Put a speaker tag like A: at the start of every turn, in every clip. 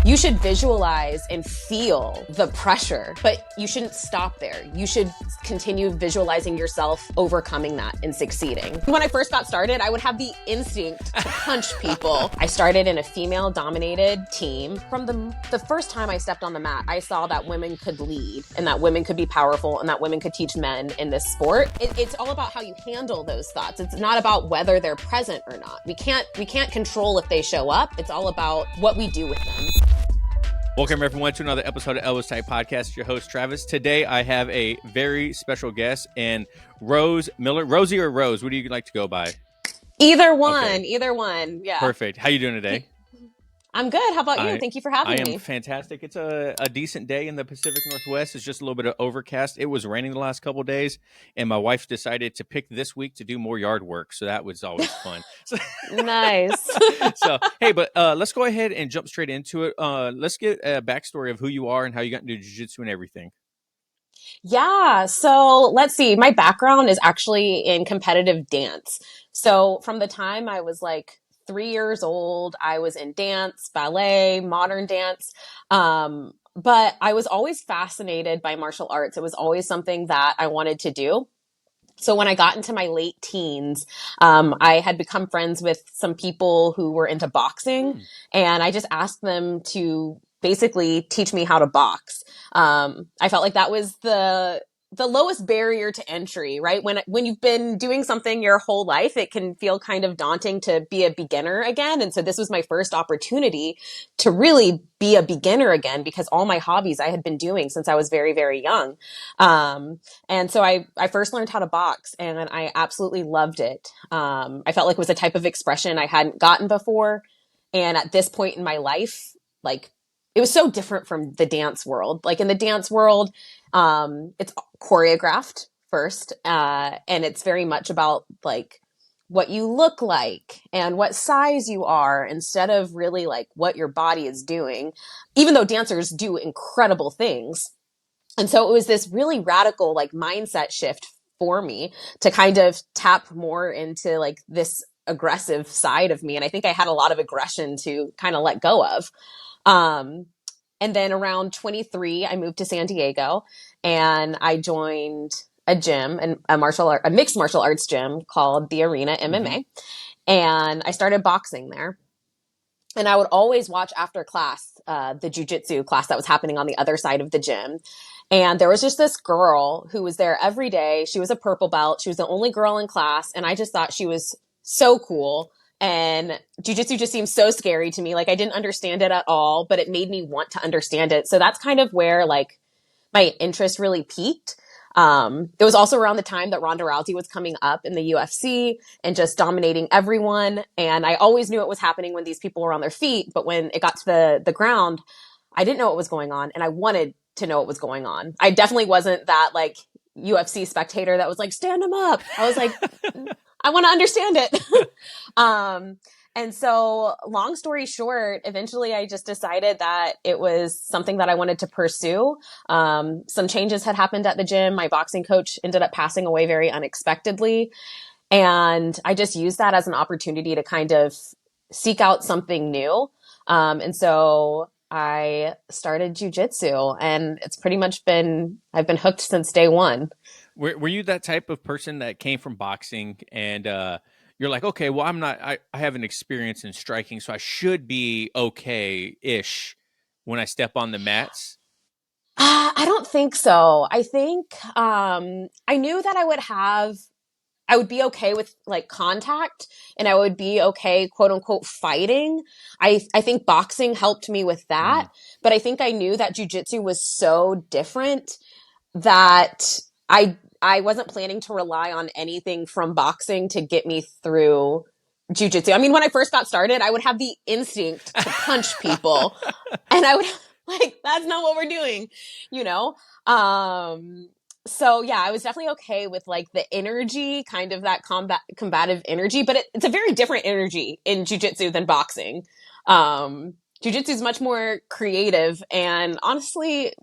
A: You should visualize and feel the pressure, but you shouldn't stop there. You should continue visualizing yourself overcoming that and succeeding. When I first got started, I would have the instinct to punch people. I started in a female-dominated team. From the first time I stepped on the mat, I saw that women could lead and that women could be powerful and that women could teach men in this sport. It's all about how you handle those thoughts. It's not about whether they're present or not. We can't control if they show up. It's all about what we do with them.
B: Welcome, everyone, to another episode of Elbows Tight Podcast. Your host, Travis. Today, I have a very special guest, and Rose Miller. Rosie or Rose? What do you like to go by?
A: Either one. Yeah.
B: Perfect. How you doing today?
A: I'm good. How about you? Thank you for having me.
B: I am fantastic. It's a decent day in the Pacific Northwest. It's just a little bit of overcast. It was raining the last couple of days, and my wife decided to pick this week to do more yard work. So that was always fun.
A: Nice.
B: So, hey, but let's go ahead and jump straight into it. Let's get a backstory of who you are and how you got into jiu-jitsu and everything.
A: Yeah. So let's see. My background is actually in competitive dance. So from the time I was like 3 years old, I was in dance, ballet, modern dance. But I was always fascinated by martial arts. It was always something that I wanted to do. So when I got into my late teens, I had become friends with some people who were into boxing, and I just asked them to basically teach me how to box. I felt like that was the lowest barrier to entry, right? When you've been doing something your whole life, it can feel kind of daunting to be a beginner again. And so this was my first opportunity to really be a beginner again, because all my hobbies I had been doing since I was very, very young. And so I first learned how to box, and I absolutely loved it. I felt like it was a type of expression I hadn't gotten before. And at this point in my life, like, it was so different from the dance world. Like in the dance world, it's choreographed first, and it's very much about like what you look like and what size you are, instead of really like what your body is doing, even though dancers do incredible things. And so it was this really radical like mindset shift for me to kind of tap more into like this aggressive side of me. And I think I had a lot of aggression to kind of let go of. And then around 23, I moved to San Diego, and I joined a gym, and a mixed martial arts gym called the Arena MMA. And I started boxing there. And I would always watch after class, the jiu-jitsu class that was happening on the other side of the gym. And there was just this girl who was there every day. She was a purple belt. She was the only girl in class. And I just thought she was so cool. And jiu-jitsu just seemed so scary to me. Like I didn't understand it at all, but it made me want to understand it. So that's kind of where like my interest really peaked. It was also around the time that Ronda Rousey was coming up in the UFC and just dominating everyone. And I always knew it was happening when these people were on their feet. But when it got to the ground, I didn't know what was going on. And I wanted to know what was going on. I definitely wasn't that like UFC spectator that was like, stand them up. I was like, I want to understand it. And so long story short, eventually I just decided that it was something that I wanted to pursue. Some changes had happened at the gym. My boxing coach ended up passing away very unexpectedly. And I just used that as an opportunity to kind of seek out something new. And so I started jiu-jitsu, and it's pretty much I've been hooked since day one.
B: Were you that type of person that came from boxing and you're like, okay, well, I have an experience in striking, so I should be okay-ish when I step on the mats?
A: I don't think so. I think I knew that I would be okay with like contact, and I would be okay, quote unquote, fighting. I think boxing helped me with that, but I think I knew that jiu-jitsu was so different that I wasn't planning to rely on anything from boxing to get me through jiu-jitsu. I mean, when I first got started, I would have the instinct to punch people, and I would like, that's not what we're doing, you know? So yeah, I was definitely okay with like the energy, kind of that combative energy, but it's a very different energy in jiu-jitsu than boxing. Jiu-jitsu is much more creative and honestly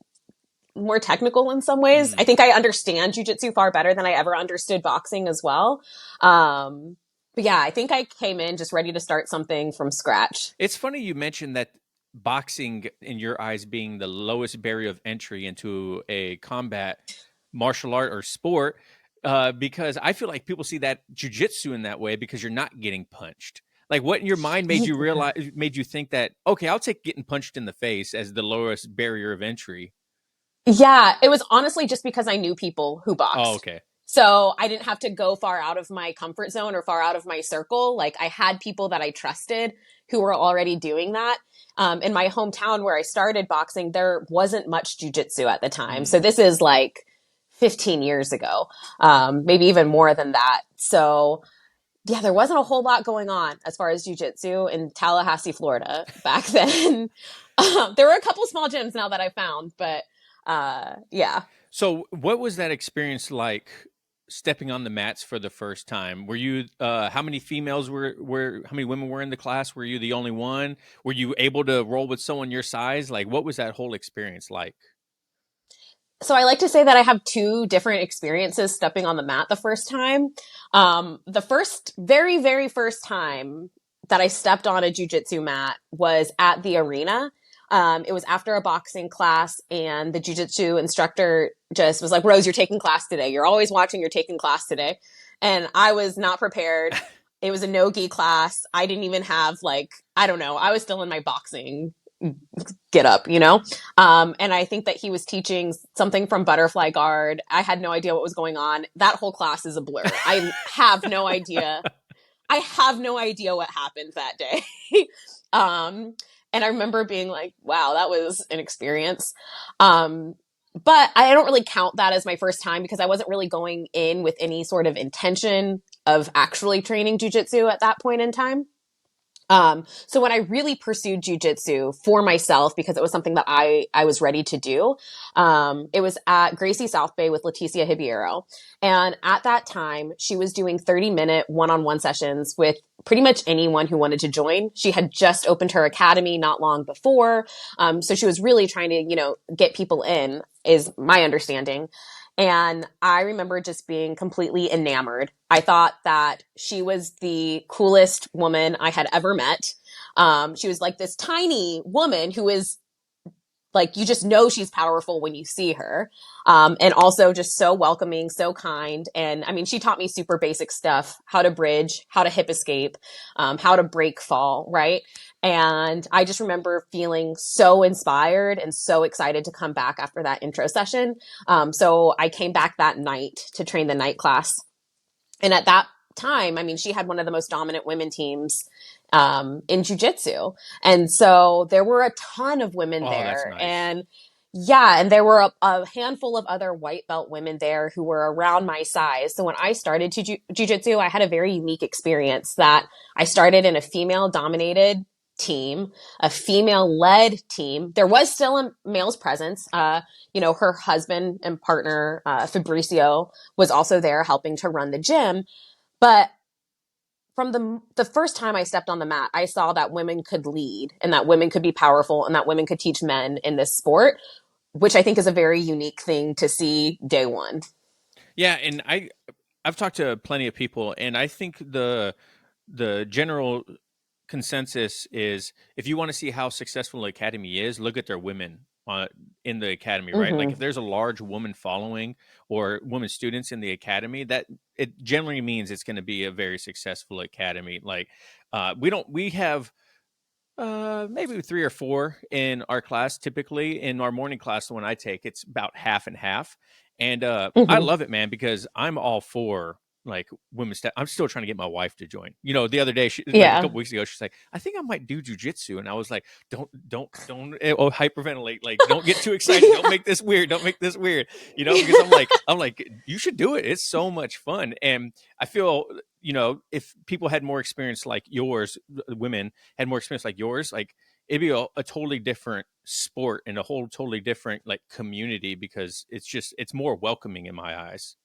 A: more technical in some ways. I think I understand jiu-jitsu far better than I ever understood boxing as well. But yeah, I think I came in just ready to start something from scratch.
B: It's funny you mentioned that boxing in your eyes being the lowest barrier of entry into a combat martial art or sport, because I feel like people see that jujitsu in that way because you're not getting punched. Like, what in your mind made you realize, made you think that, okay, I'll take getting punched in the face as the lowest barrier of entry?
A: Yeah, it was honestly just because I knew people who
B: Oh,
A: boxed.
B: okay.
A: So I didn't have to go far out of my comfort zone or far out of my circle. Like I had people that I trusted who were already doing that. In my hometown where I started boxing, there wasn't much jujitsu at the time. So
B: Mm.
A: this is like 15 years ago, maybe even more than that. So yeah, there wasn't a whole lot going on as far as jujitsu in Tallahassee, Florida back then. There were a couple small gyms now that I found, but yeah.
B: So, what was that experience like stepping on the mats for the first time? Were you how many females were how many women were in the class? Were you the only one? Were you able to roll with someone your size? Like, what was that whole experience like?
A: So I like to say that I have two different experiences stepping on the mat the first time. The first, very, very first time that I stepped on a jujitsu mat was at the arena. It was after a boxing class, and the jujitsu instructor just was like, Rose, you're taking class today. You're always watching, you're taking class today. And I was not prepared. It was a no-gi class. I didn't even have like, I don't know, I was still in my boxing get up, you know? And I think that he was teaching something from butterfly guard. I had no idea what was going on. That whole class is a blur. I have no idea. I have no idea what happened that day. um, and I remember being like, wow, that was an experience. But I don't really count that as my first time because I wasn't really going in with any sort of intention of actually training jujitsu at that point in time. So when I really pursued jujitsu for myself, because it was something that I was ready to do, it was at Gracie South Bay with Leticia Hibiero. And at that time, she was doing 30-minute one-on-one sessions with pretty much anyone who wanted to join. She had just opened her academy not long before. So she was really trying to, get people in, is my understanding. And I remember just being completely enamored. I thought that she was the coolest woman I had ever met. She was like this tiny woman who is like, you just know she's powerful when you see her. And also just so welcoming, so kind. And I mean, she taught me super basic stuff, how to bridge, how to hip escape, how to break fall, right? And I just remember feeling so inspired and so excited to come back after that intro session. So I came back that night to train the night class. And at that time, I mean, she had one of the most dominant women teams in jujitsu. And so there were a ton of women
B: Oh, that's
A: there.
B: nice.
A: And yeah, and there were a handful of other white belt women there who were around my size. So when I started jujitsu, I had a very unique experience that I started in a female dominated team, a female led team. There was still a male's presence. Her husband and partner, Fabricio, was also there helping to run the gym. But from the first time I stepped on the mat, I saw that women could lead and that women could be powerful and that women could teach men in this sport, which I think is a very unique thing to see day one.
B: Yeah, and I've talked to plenty of people, and I think the general consensus is if you want to see how successful an academy is, look at their women in the academy, right? Like
A: Mm-hmm.
B: if there's a large woman following or women students in the academy, that it generally means it's going to be a very successful academy. Like we have maybe three or four in our class. Typically, in our morning class, the one I take, it's about half and half, and I
A: Mm-hmm.
B: love it, man, because I'm all for like women's step. I'm still trying to get my wife to join. You know, the other day, like a
A: Yeah.
B: couple weeks ago, she's like, "I think I might do jujitsu," and I was like, don't hyperventilate. Like, don't get too excited. Don't make this weird. Don't make this weird. You know, because I'm like, you should do it. It's so much fun, and I feel. If people had more experience like yours, women had more experience like yours, like it'd be a totally different sport and a whole totally different like community because it's more welcoming in my eyes.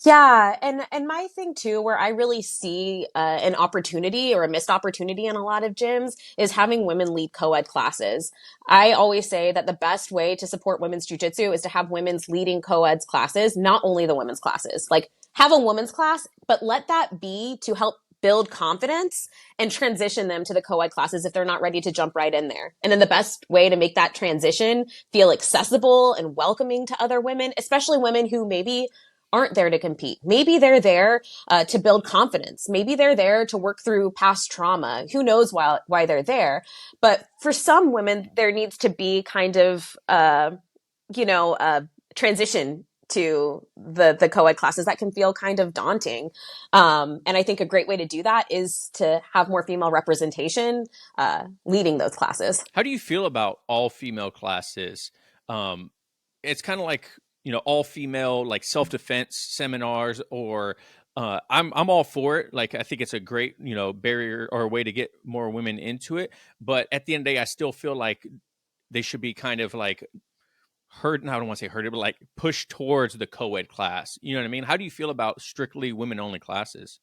A: Yeah, and my thing too, where I really see an opportunity or a missed opportunity in a lot of gyms is having women lead co-ed classes. I always say that the best way to support women's jujitsu is to have women's leading co-eds classes, not only the women's classes. Like have a women's class, but let that be to help build confidence and transition them to the co-ed classes if they're not ready to jump right in there. And then the best way to make that transition feel accessible and welcoming to other women, especially women who maybe aren't there to compete. Maybe they're there to build confidence. Maybe they're there to work through past trauma. Who knows why they're there? But for some women, there needs to be kind of, transition to the co-ed classes that can feel kind of daunting. And I think a great way to do that is to have more female representation leading those classes.
B: How do you feel about all female classes? Um, it's kind of like, all female like self-defense seminars, or I'm all for it. Like, I think it's a great, barrier or a way to get more women into it. But at the end of the day, I still feel like they should be kind of like herd. I don't want to say herded, but like pushed towards the co-ed class. You know what I mean? How do you feel about strictly women only classes?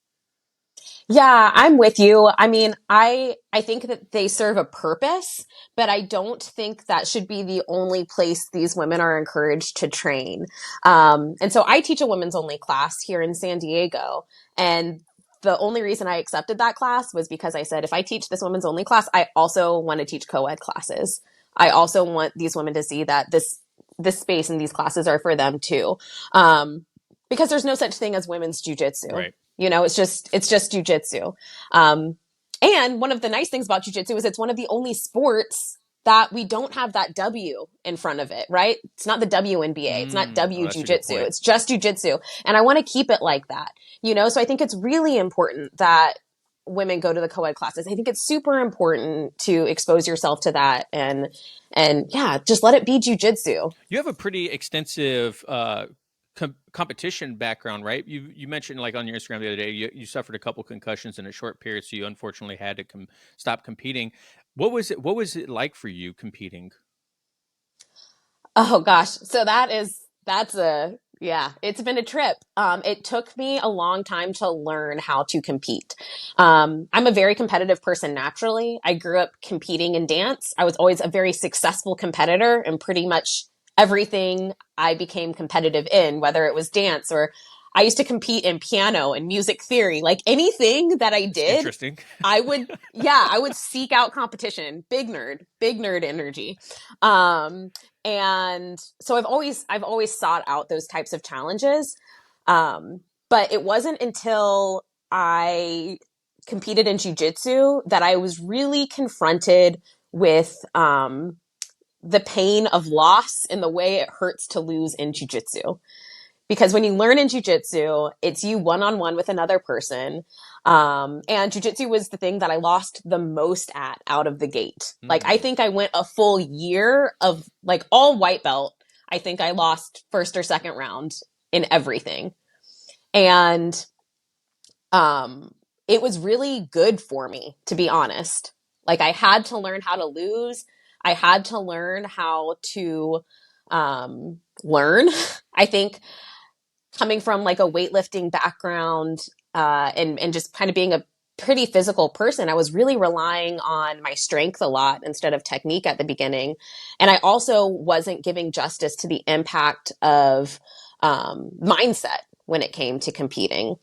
A: Yeah, I'm with you. I mean, I think that they serve a purpose, but I don't think that should be the only place these women are encouraged to train. And so I teach a women's only class here in San Diego, and the only reason I accepted that class was because I said, if I teach this women's only class, I also want to teach co-ed classes. I also want these women to see that this space and these classes are for them too. Because there's no such thing as women's jujitsu.
B: Right.
A: It's just jujitsu. And one of the nice things about jujitsu is it's one of the only sports that we don't have that W in front of it, right? It's not the WNBA. It's not
B: Oh,
A: W
B: that's a good
A: jujitsu.
B: point.
A: It's just jujitsu. And I want to keep it like that, So I think it's really important that women go to the co-ed classes. I think it's super important to expose yourself to that and yeah, just let it be jujitsu.
B: You have a pretty extensive competition background, right? You mentioned like on your Instagram the other day, you suffered a couple concussions in a short period, so you unfortunately had to stop competing. What was it like for you competing?
A: Oh gosh. So yeah, it's been a trip. It took me a long time to learn how to compete. I'm a very competitive person naturally. I grew up competing in dance. I was always a very successful competitor in pretty much everything I became competitive in, whether it was dance or I used to compete in piano and music theory. Like anything that I
B: It's
A: did,
B: interesting.
A: I would seek out competition. Big nerd energy. Um, and so I've always sought out those types of challenges. But it wasn't until I competed in jujitsu that I was really confronted with the pain of loss and the way it hurts to lose in jujitsu. Because when you learn in jujitsu, it's you one on one with another person. And jujitsu was the thing that I lost the most at out of the gate. Like, I
B: Hmm.
A: think I went a full year of like all white belt. I think I lost first or second round in everything. And it was really good for me, to be honest. Like, I had to learn how to lose. I had to learn how to learn. I think coming from like a weightlifting background and just kind of being a pretty physical person, I was really relying on my strength a lot instead of technique at the beginning. And I also wasn't giving justice to the impact of mindset when it came to competing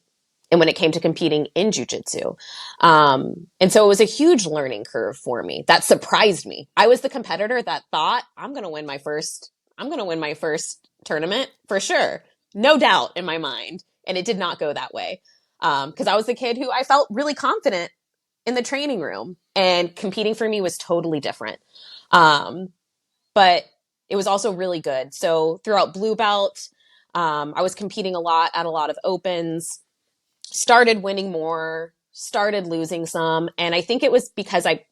A: and when it came to competing in jujitsu. And so it was a huge learning curve for me. That surprised me. I was the competitor that thought I'm going to win my first tournament for sure. No doubt in my mind. And it did not go that way. Cause I was the kid who I felt really confident in the training room and competing for me was totally different. Um, but it was also really good. So throughout blue belt, I was competing a lot at a lot of opens, started winning more, started losing some. And I think it was because I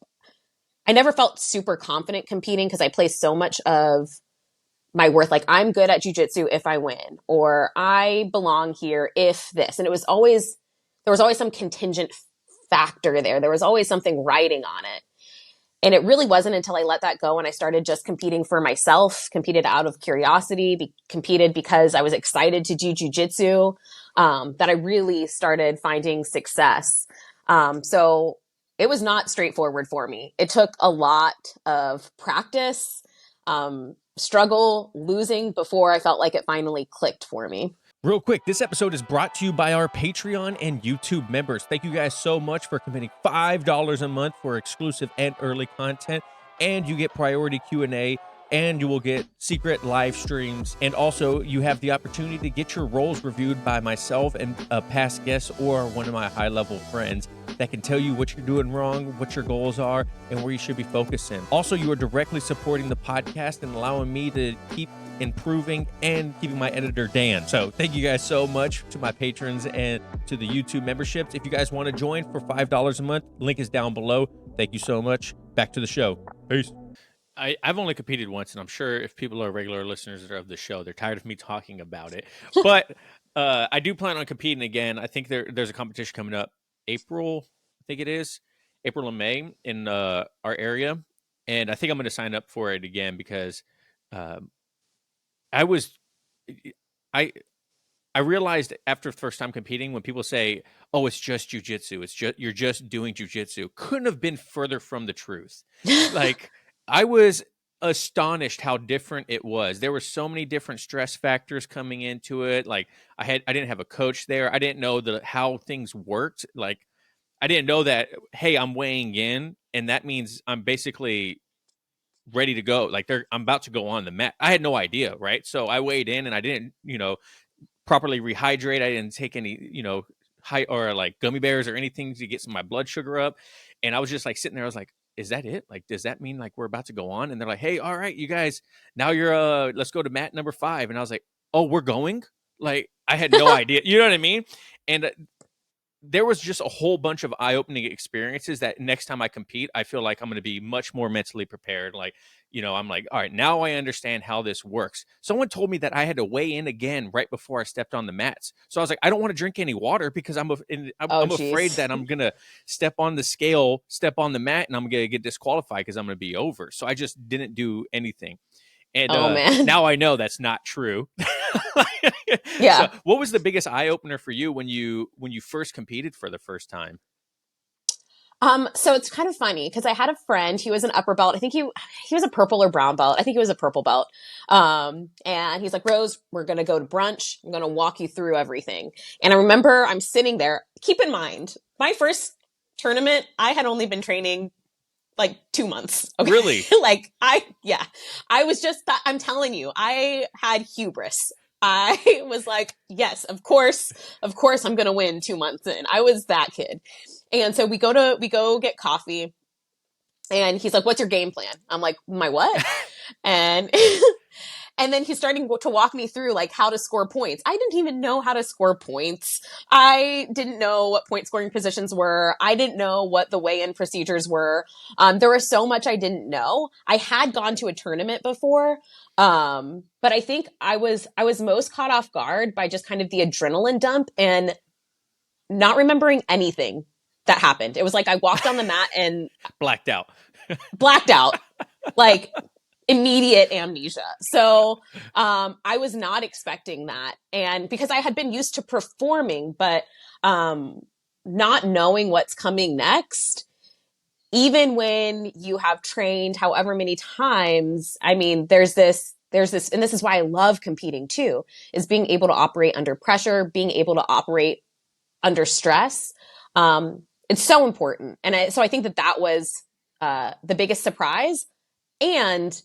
A: never felt super confident competing because I placed so much of my worth. Like, I'm good at jujitsu if I win, or I belong here if this. And there was always some contingent factor there. There was always something riding on it. And it really wasn't until I let that go and I started just competing for myself, competed out of curiosity, competed because I was excited to do jujitsu, that I really started finding success. So it was not straightforward for me. It took a lot of practice, struggle, losing before I felt like it finally clicked for me.
B: Real quick, this episode is brought to you by our Patreon and YouTube members. Thank you guys so much for committing $5 a month for exclusive and early content, and you get priority Q&A, and you will get secret live streams, and also you have the opportunity to get your roles reviewed by myself and a past guest or one of my high-level friends that can tell you what you're doing wrong, what your goals are, and where you should be focusing. Also, you are directly supporting the podcast and allowing me to keep improving and keeping my editor Dan. So thank you guys so much to my patrons and to the YouTube memberships. If you guys want to join for $5 a month, link is down below. Thank you so much. Back to the show. Peace. I've only competed once, and I'm sure if people are regular listeners of the show, they're tired of me talking about it. But I do plan on competing again. I think there's a competition coming up April, I think it is, April and May in our area. And I think I'm going to sign up for it again because I was, I realized after the first time competing when people say, "Oh, it's just jujitsu. It's just you're just doing jujitsu," couldn't have been further from the truth. Like I was astonished how different it was. There were so many different stress factors coming into it. Like I didn't have a coach there. I didn't know how things worked. Like I didn't know that. Hey, I'm weighing in, and that means I'm basically ready to go. Like I'm about to go on the mat. I had no idea, right? So I weighed in and I didn't, properly rehydrate. I didn't take any, high or like gummy bears or anything to get some of my blood sugar up. And I was just like sitting there. I was like, is that it? Like, does that mean like we're about to go on? And they're like, hey, all right, you guys, now you're let's go to mat number 5. And I was like, oh, we're going? Like I had no idea. You know what I mean? And there was just a whole bunch of eye-opening experiences that next time I compete, I feel like I'm going to be much more mentally prepared. Like, I'm like, all right, now I understand how this works. Someone told me that I had to weigh in again right before I stepped on the mats. So I was like, I don't want to drink any water because I'm
A: Oh,
B: afraid
A: geez.
B: that I'm going to step on the scale, step on the mat, and I'm going to get disqualified because I'm going to be over. So I just didn't do anything. And
A: Oh, man.
B: now I know that's not true. So
A: Yeah.
B: what was the biggest eye opener for you when you first competed for the first time?
A: So it's kind of funny because I had a friend, he was an upper belt. I think he was a purple or brown belt. I think he was a purple belt. And he's like, Rose, we're going to go to brunch. I'm going to walk you through everything. And I remember I'm sitting there. Keep in mind, my first tournament, I had only been training like 2 months. Okay.
B: Really?
A: I was just, I'm telling you, I had hubris. I was like, yes, of course, I'm going to win 2 months in. I was that kid. And so we go get coffee and he's like, what's your game plan? I'm like, my what? And, and then he's starting to walk me through like how to score points. I didn't even know how to score points. I didn't know what point scoring positions were. I didn't know what the weigh-in procedures were. There was so much I didn't know. I had gone to a tournament before. But I think I was most caught off guard by just kind of the adrenaline dump and not remembering anything that happened. It was like I walked on the mat and
B: blacked out.
A: Like immediate amnesia. So I was not expecting that. And because I had been used to performing, but not knowing what's coming next, even when you have trained however many times, I mean, there's this, and this is why I love competing too, is being able to operate under pressure, being able to operate under stress. It's so important. And so I think that was the biggest surprise. And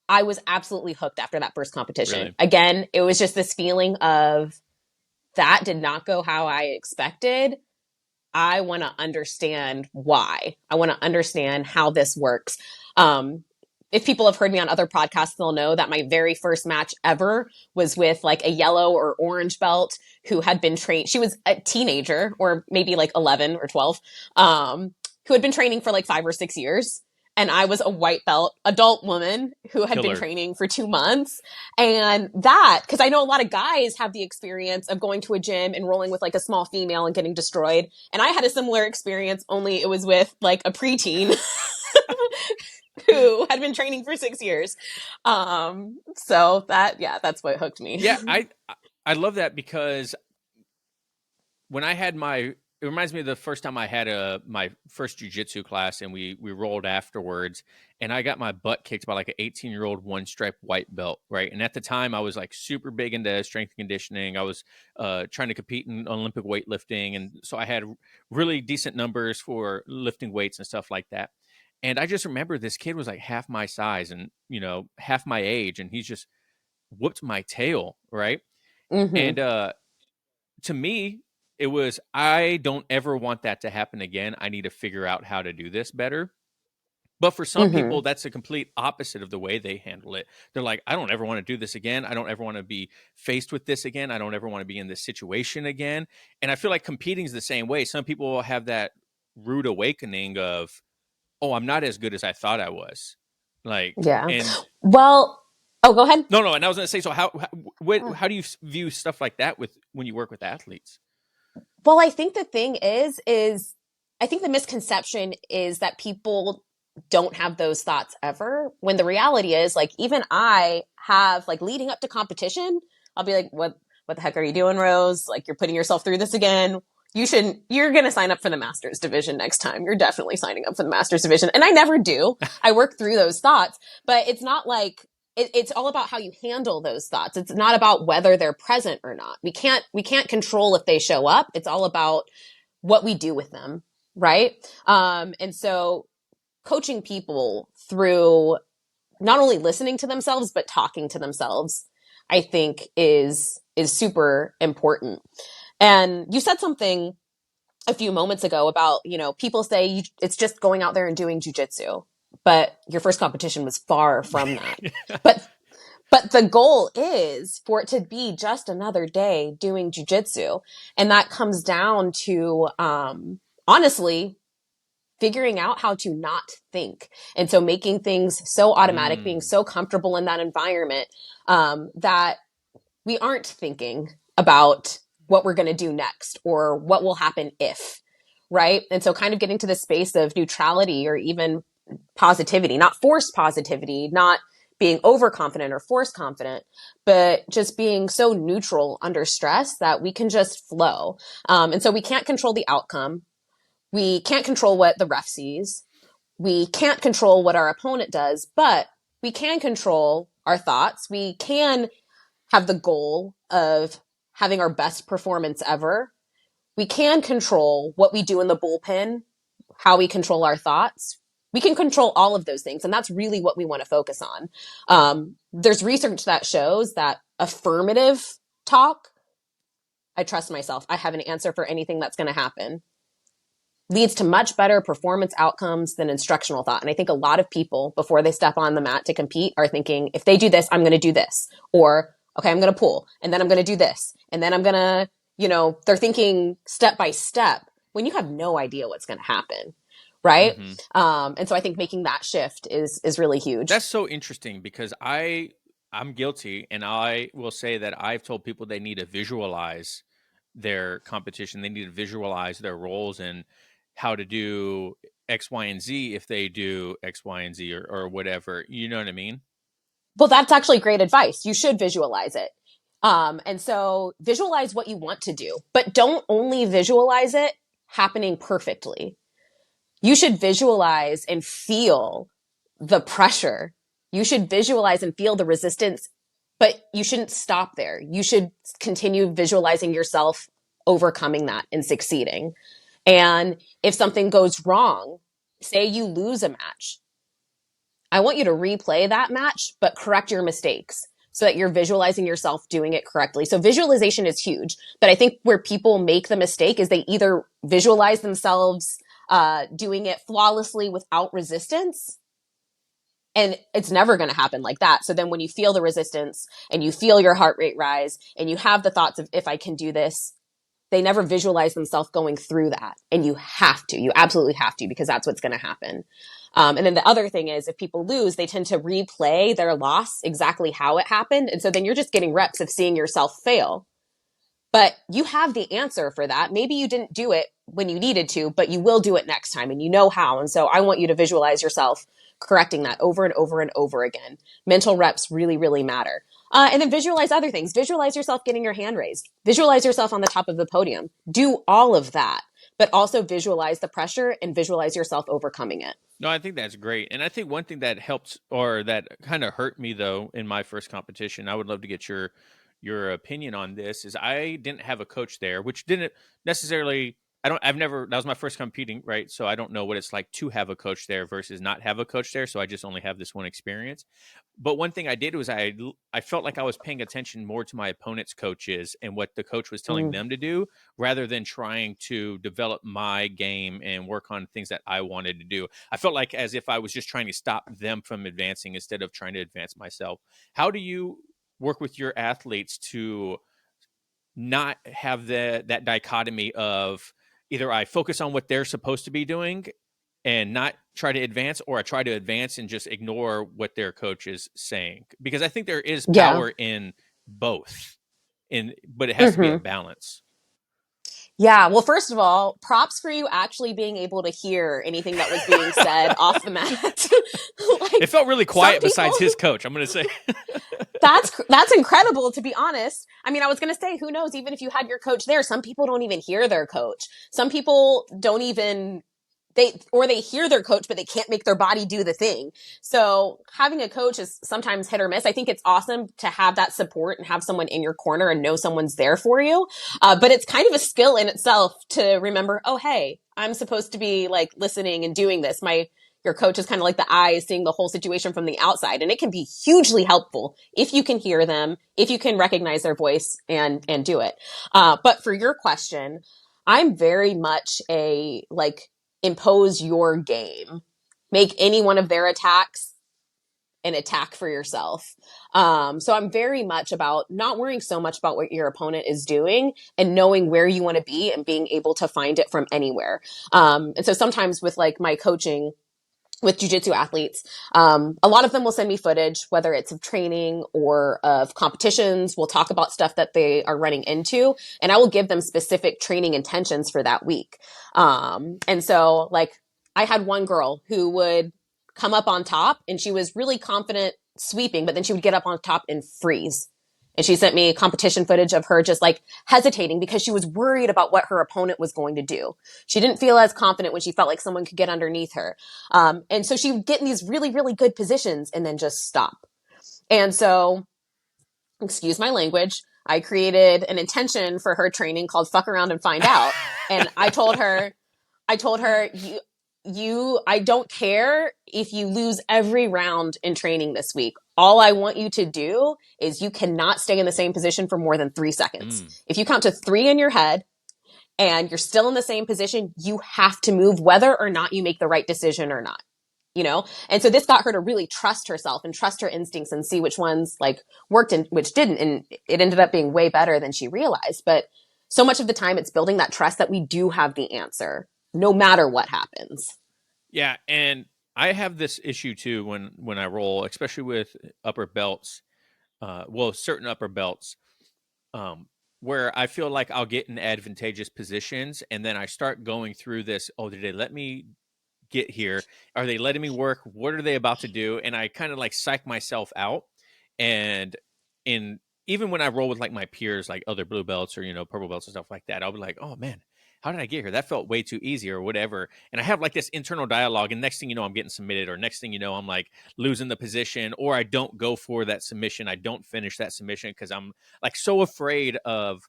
A: I was absolutely hooked after that first competition.
B: Really?
A: Again, it was just this feeling of that did not go how I expected. I want to understand why. I want to understand how this works. If people have heard me on other podcasts, they'll know that my very first match ever was with like a yellow or orange belt who had been trained. She was a teenager or maybe like 11 or 12, who had been training for like 5 or 6 years. And I was a white belt adult woman who had been training for 2 months. And that, because I know a lot of guys have the experience of going to a gym and rolling with like a small female and getting destroyed. And I had a similar experience, only it was with like a preteen who had been training for 6 years. So that's what hooked me.
B: Yeah, I love that because when I had it reminds me of the first time I had my first jiu-jitsu class and we rolled afterwards and I got my butt kicked by like an 18-year-old one stripe white belt, right? And at the time, I was like super big into strength and conditioning. I was trying to compete in Olympic weightlifting, and so I had really decent numbers for lifting weights and stuff like that. And I just remember this kid was like half my size and half my age, and he's just whooped my tail, right?
A: Mm-hmm.
B: And to me, it was, I don't ever want that to happen again. I need to figure out how to do this better. But for some
A: Mm-hmm.
B: people, that's the complete opposite of the way they handle it. They're like, I don't ever want to do this again. I don't ever want to be faced with this again. I don't ever want to be in this situation again. And I feel like competing is the same way. Some people will have that rude awakening of, oh, I'm not as good as I thought I was. Like,
A: Yeah.
B: and
A: Well, oh, go ahead.
B: no, and I was going to say, so how do you view stuff like that with when you work with athletes?
A: Well, I think the thing is I think the misconception is that people don't have those thoughts ever. When the reality is, like, even I have, like, leading up to competition, I'll be like, what the heck are you doing, Rose? Like, you're putting yourself through this again. You're going to sign up for the master's division next time. You're definitely signing up for the master's division. And I never do. I work through those thoughts, but it's not like, it's all about how you handle those thoughts. It's not about whether they're present or not. We can't control if they show up. It's all about what we do with them. Right. And so coaching people through not only listening to themselves, but talking to themselves, I think is super important. And you said something a few moments ago about, people say it's just going out there and doing jujitsu, but your first competition was far from that. But but the goal is for it to be just another day doing jujitsu. And that comes down to, honestly, figuring out how to not think. And so making things so automatic, being
B: Mm.
A: so comfortable in that environment, that we aren't thinking about what we're going to do next or what will happen if, right? And so kind of getting to the space of neutrality or even positivity, not forced positivity, not being overconfident or forced confident, but just being so neutral under stress that we can just flow. And so we can't control the outcome. We can't control what the ref sees. We can't control what our opponent does, but we can control our thoughts. We can have the goal of having our best performance ever. We can control what we do in the bullpen, how we control our thoughts. We can control all of those things. And that's really what we want to focus on. There's research that shows that affirmative talk, I trust myself, I have an answer for anything that's going to happen, leads to much better performance outcomes than instructional thought. And I think a lot of people, before they step on the mat to compete, are thinking, if they do this, I'm going to do this. Or, okay, I'm going to pull, and then I'm going to do this. And then I'm going to, they're thinking step by step when you have no idea what's going to happen. Right.
B: Hmm.
A: And so I think making that shift is really huge.
B: That's so interesting because I'm guilty, and I will say that I've told people they need to visualize their competition. They need to visualize their roles and how to do X, Y, and Z if they do X, Y, and Z or whatever. You know what I mean?
A: Well, that's actually great advice. You should visualize it. And so visualize what you want to do, but don't only visualize it happening perfectly. You should visualize and feel the pressure. You should visualize and feel the resistance, but you shouldn't stop there. You should continue visualizing yourself overcoming that and succeeding. And if something goes wrong, say you lose a match, I want you to replay that match, but correct your mistakes so that you're visualizing yourself doing it correctly. So visualization is huge, but I think where people make the mistake is they either visualize themselves doing it flawlessly without resistance, and it's never going to happen like that. So then when you feel the resistance and you feel your heart rate rise and you have the thoughts of, if I can do this, they never visualize themselves going through that. And you absolutely have to, because that's what's going to happen. And then the other thing is, if people lose, they tend to replay their loss exactly how it happened. And so then you're just getting reps of seeing yourself fail. But you have the answer for that. Maybe you didn't do it when you needed to, but you will do it next time and you know how. And so I want you to visualize yourself correcting that over and over and over again. Mental reps really, really matter. And then visualize other things. Visualize yourself getting your hand raised. Visualize yourself on the top of the podium. Do all of that. but also visualize the pressure and visualize yourself overcoming it.
B: No, I think that's great. And I think one thing that helps or that kind of hurt me though in my first competition, I would love to get your opinion on this, is I didn't have a coach there, which didn't necessarily I've never that was my first competing, right? So I don't know what it's like to have a coach there versus not have a coach there. So I just only have this one experience. But one thing I did was I felt like I was paying attention more to my opponent's coaches and what the coach was telling
A: Mm.
B: them to do rather than trying to develop my game and work on things that I wanted to do. I felt like as if I was just trying to stop them from advancing instead of trying to advance myself. How do you work with your athletes to not have that dichotomy of either I focus on what they're supposed to be doing and not try to advance, or I try to advance and just ignore what their coach is saying? Because I think there is
A: Yeah.
B: power in both, but it has to be a
A: Hmm.
B: balance.
A: Yeah. Well, first of all, props for you actually being able to hear anything that was being said off the mat.
B: It
A: Like
B: felt really
A: some
B: quiet
A: people,
B: besides his coach, I'm going to say.
A: that's incredible, to be honest. I mean, I was going to say, who knows, even if you had your coach there, some people don't even hear their coach. Some people don't even they hear their coach, but they can't make their body do the thing. So having a coach is sometimes hit or miss. I think it's awesome to have that support and have someone in your corner and know someone's there for you. But it's kind of a skill in itself to remember, oh, hey, I'm supposed to be like listening and doing this. Your coach is kind of like the eyes seeing the whole situation from the outside. And it can be hugely helpful if you can hear them, if you can recognize their voice and do it. But for your question, I'm very much a like impose your game, make any one of their attacks an attack for yourself. So I'm very much about not worrying so much about what your opponent is doing and knowing where you want to be and being able to find it from anywhere. And so sometimes with like my coaching with jiu-jitsu athletes, a lot of them will send me footage, whether it's of training or of competitions. We'll talk about stuff that they are running into, and I will give them specific training intentions for that week. And so like I had one girl who would come up on top and she was really confident sweeping, but then she would get up on top and freeze. And she sent me competition footage of her just like hesitating because she was worried about what her opponent was going to do. She didn't feel as confident when she felt like someone could get underneath her. And so she would get in these really, really good positions and then just stop. And so, excuse my language, I created an intention for her training called fuck around and find out. And I told her, I don't care if you lose every round in training this week. All I want you to do is you cannot stay in the same position for more than 3 seconds.
B: Mm.
A: If you count to three in your head and you're still in the same position, you have to move whether or not you make the right decision or not. You know? And so this got her to really trust herself and trust her instincts and see which ones like worked and which didn't. And it ended up being way better than she realized. But so much of the time it's building that trust that we do have the answer no matter what happens.
B: Yeah, and I have this issue too when I roll, especially with upper belts. Certain upper belts, um, where I feel like I'll get in advantageous positions, and then I start going through this. Oh, did they let me get here? Are they letting me work? What are they about to do? And I kind of like psych myself out. And in even when I roll with like my peers, like other blue belts or purple belts and stuff like that, I'll be like, oh man, how did I get here? That felt way too easy or whatever. And I have like this internal dialogue, and next thing you know, I'm getting submitted, or next thing you know, I'm like losing the position, or I don't go for that submission. I don't finish that submission because I'm like so afraid of,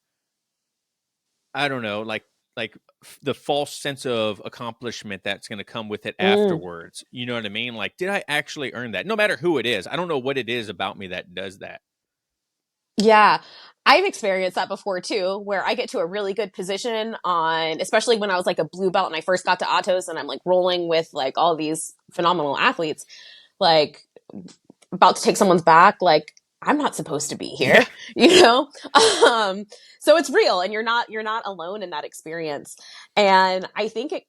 B: I don't know, like the false sense of accomplishment that's going to come with it
A: Mm,
B: afterwards. You know what I mean? Like, did I actually earn that? No matter who it is, I don't know what it is about me that does that.
A: yeah. I've experienced that before too, where I get to a really good position on, especially when I was like a blue belt and I first got to Atos and I'm like rolling with like all these phenomenal athletes. Like about to take someone's back, like I'm not supposed to be
B: Yeah.
A: here, you know? Um, so it's real and you're not alone in that experience. And I think it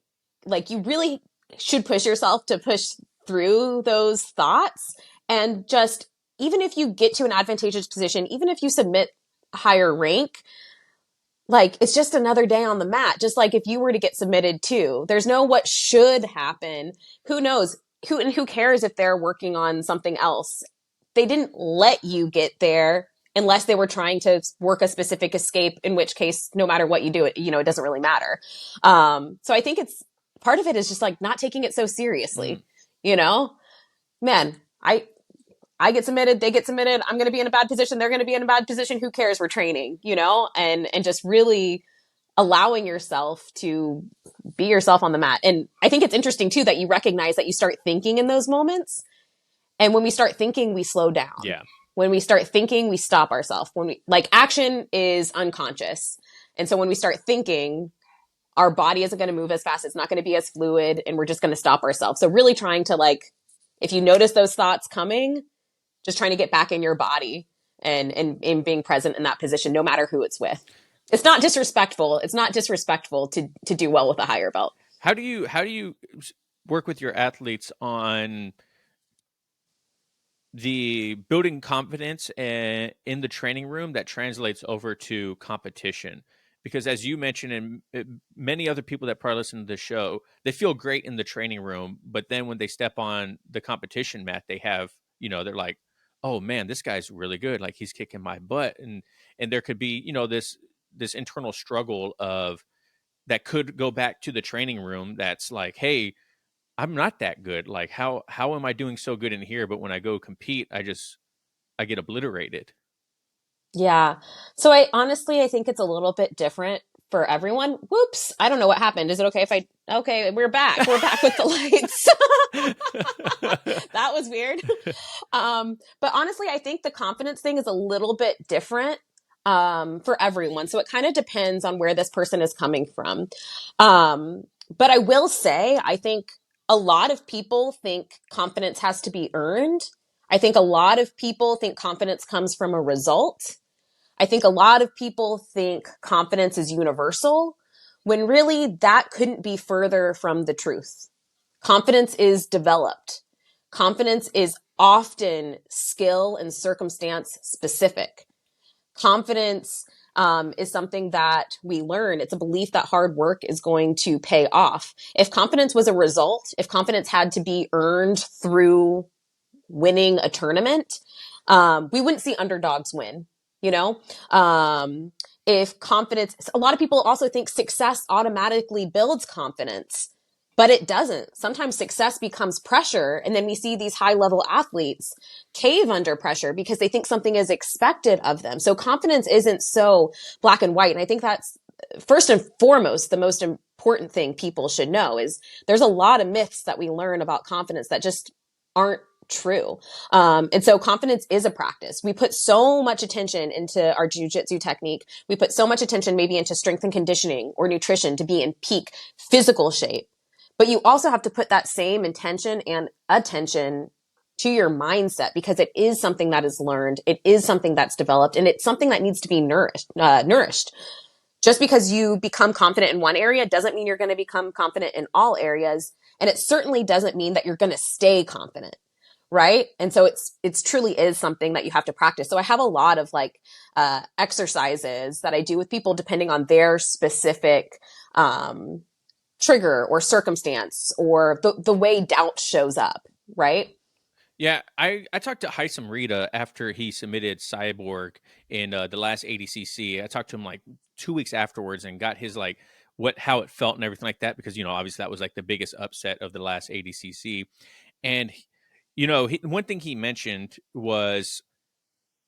A: like you really should push yourself to push through those thoughts and just even if you get to an advantageous position, even if you submit a higher rank, like it's just another day on the mat. Just like if you were to get submitted too, there's no what should happen. Who knows? Who cares if they're working on something else? They didn't let you get there. unless they were trying to work a specific escape, in which case, no matter what you do, it doesn't really matter. So I think it's part of it is just like not taking it so seriously, you know, man, I get submitted, they get submitted. I'm going to be in a bad position. They're going to be in a bad position. Who cares? We're training, and just really allowing yourself to be yourself on the mat. And I think it's interesting too, that you recognize that you start thinking in those moments. And when we start thinking, we slow down.
B: Yeah.
A: When we start thinking, we stop ourselves. Action is unconscious. And so when we start thinking, our body isn't going to move as fast. It's not going to be as fluid, and we're just going to stop ourselves. So really trying to if you notice those thoughts coming, just trying to get back in your body and being present in that position, no matter who it's with. It's not disrespectful. It's not disrespectful to do well with a higher belt.
B: How do you work with your athletes on the building confidence in the training room that translates over to competition? Because as you mentioned, and many other people that probably listen to the show, they feel great in the training room, but then when they step on the competition mat, they have, they're like, oh man, this guy's really good. Like he's kicking my butt. And there could be, this internal struggle of that could go back to the training room. That's like, hey, I'm not that good. Like how am I doing so good in here? But when I go compete, I get obliterated.
A: Yeah. So I think it's a little bit different for everyone. Whoops. I don't know what happened. Is it okay if okay, we're back. We're back with the lights. That was weird. But honestly, I think the confidence thing is a little bit different for everyone. So it kind of depends on where this person is coming from. But I will say, I think a lot of people think confidence has to be earned. I think a lot of people think confidence comes from a result. I think a lot of people think confidence is universal, when really that couldn't be further from the truth. Confidence is developed. Confidence is often skill and circumstance specific. Confidence is something that we learn. It's a belief that hard work is going to pay off. If confidence was a result, if confidence had to be earned through winning a tournament, we wouldn't see underdogs win. If confidence, a lot of people also think success automatically builds confidence, but it doesn't. Sometimes success becomes pressure, and then we see these high level athletes cave under pressure because they think something is expected of them. So confidence isn't so black and white. And I think that's first and foremost the most important thing people should know is there's a lot of myths that we learn about confidence that just aren't true. And so confidence is a practice. We put so much attention into our jiu-jitsu technique. We put so much attention maybe into strength and conditioning or nutrition to be in peak physical shape. But you also have to put that same intention and attention to your mindset, because it is something that is learned. It is something that's developed, and it's something that needs to be nourished. Just because you become confident in one area doesn't mean you're going to become confident in all areas. And it certainly doesn't mean that you're going to stay confident. Right. And so it's truly is something that you have to practice. So I have a lot of exercises that I do with people depending on their specific, trigger or circumstance or the way doubt shows up. Right.
B: Yeah, I talked to Heisam Rita after he submitted Cyborg in the last ADCC. I talked to him like 2 weeks afterwards and got his how it felt and everything like that, because obviously that was like the biggest upset of the last ADCC. And one thing he mentioned was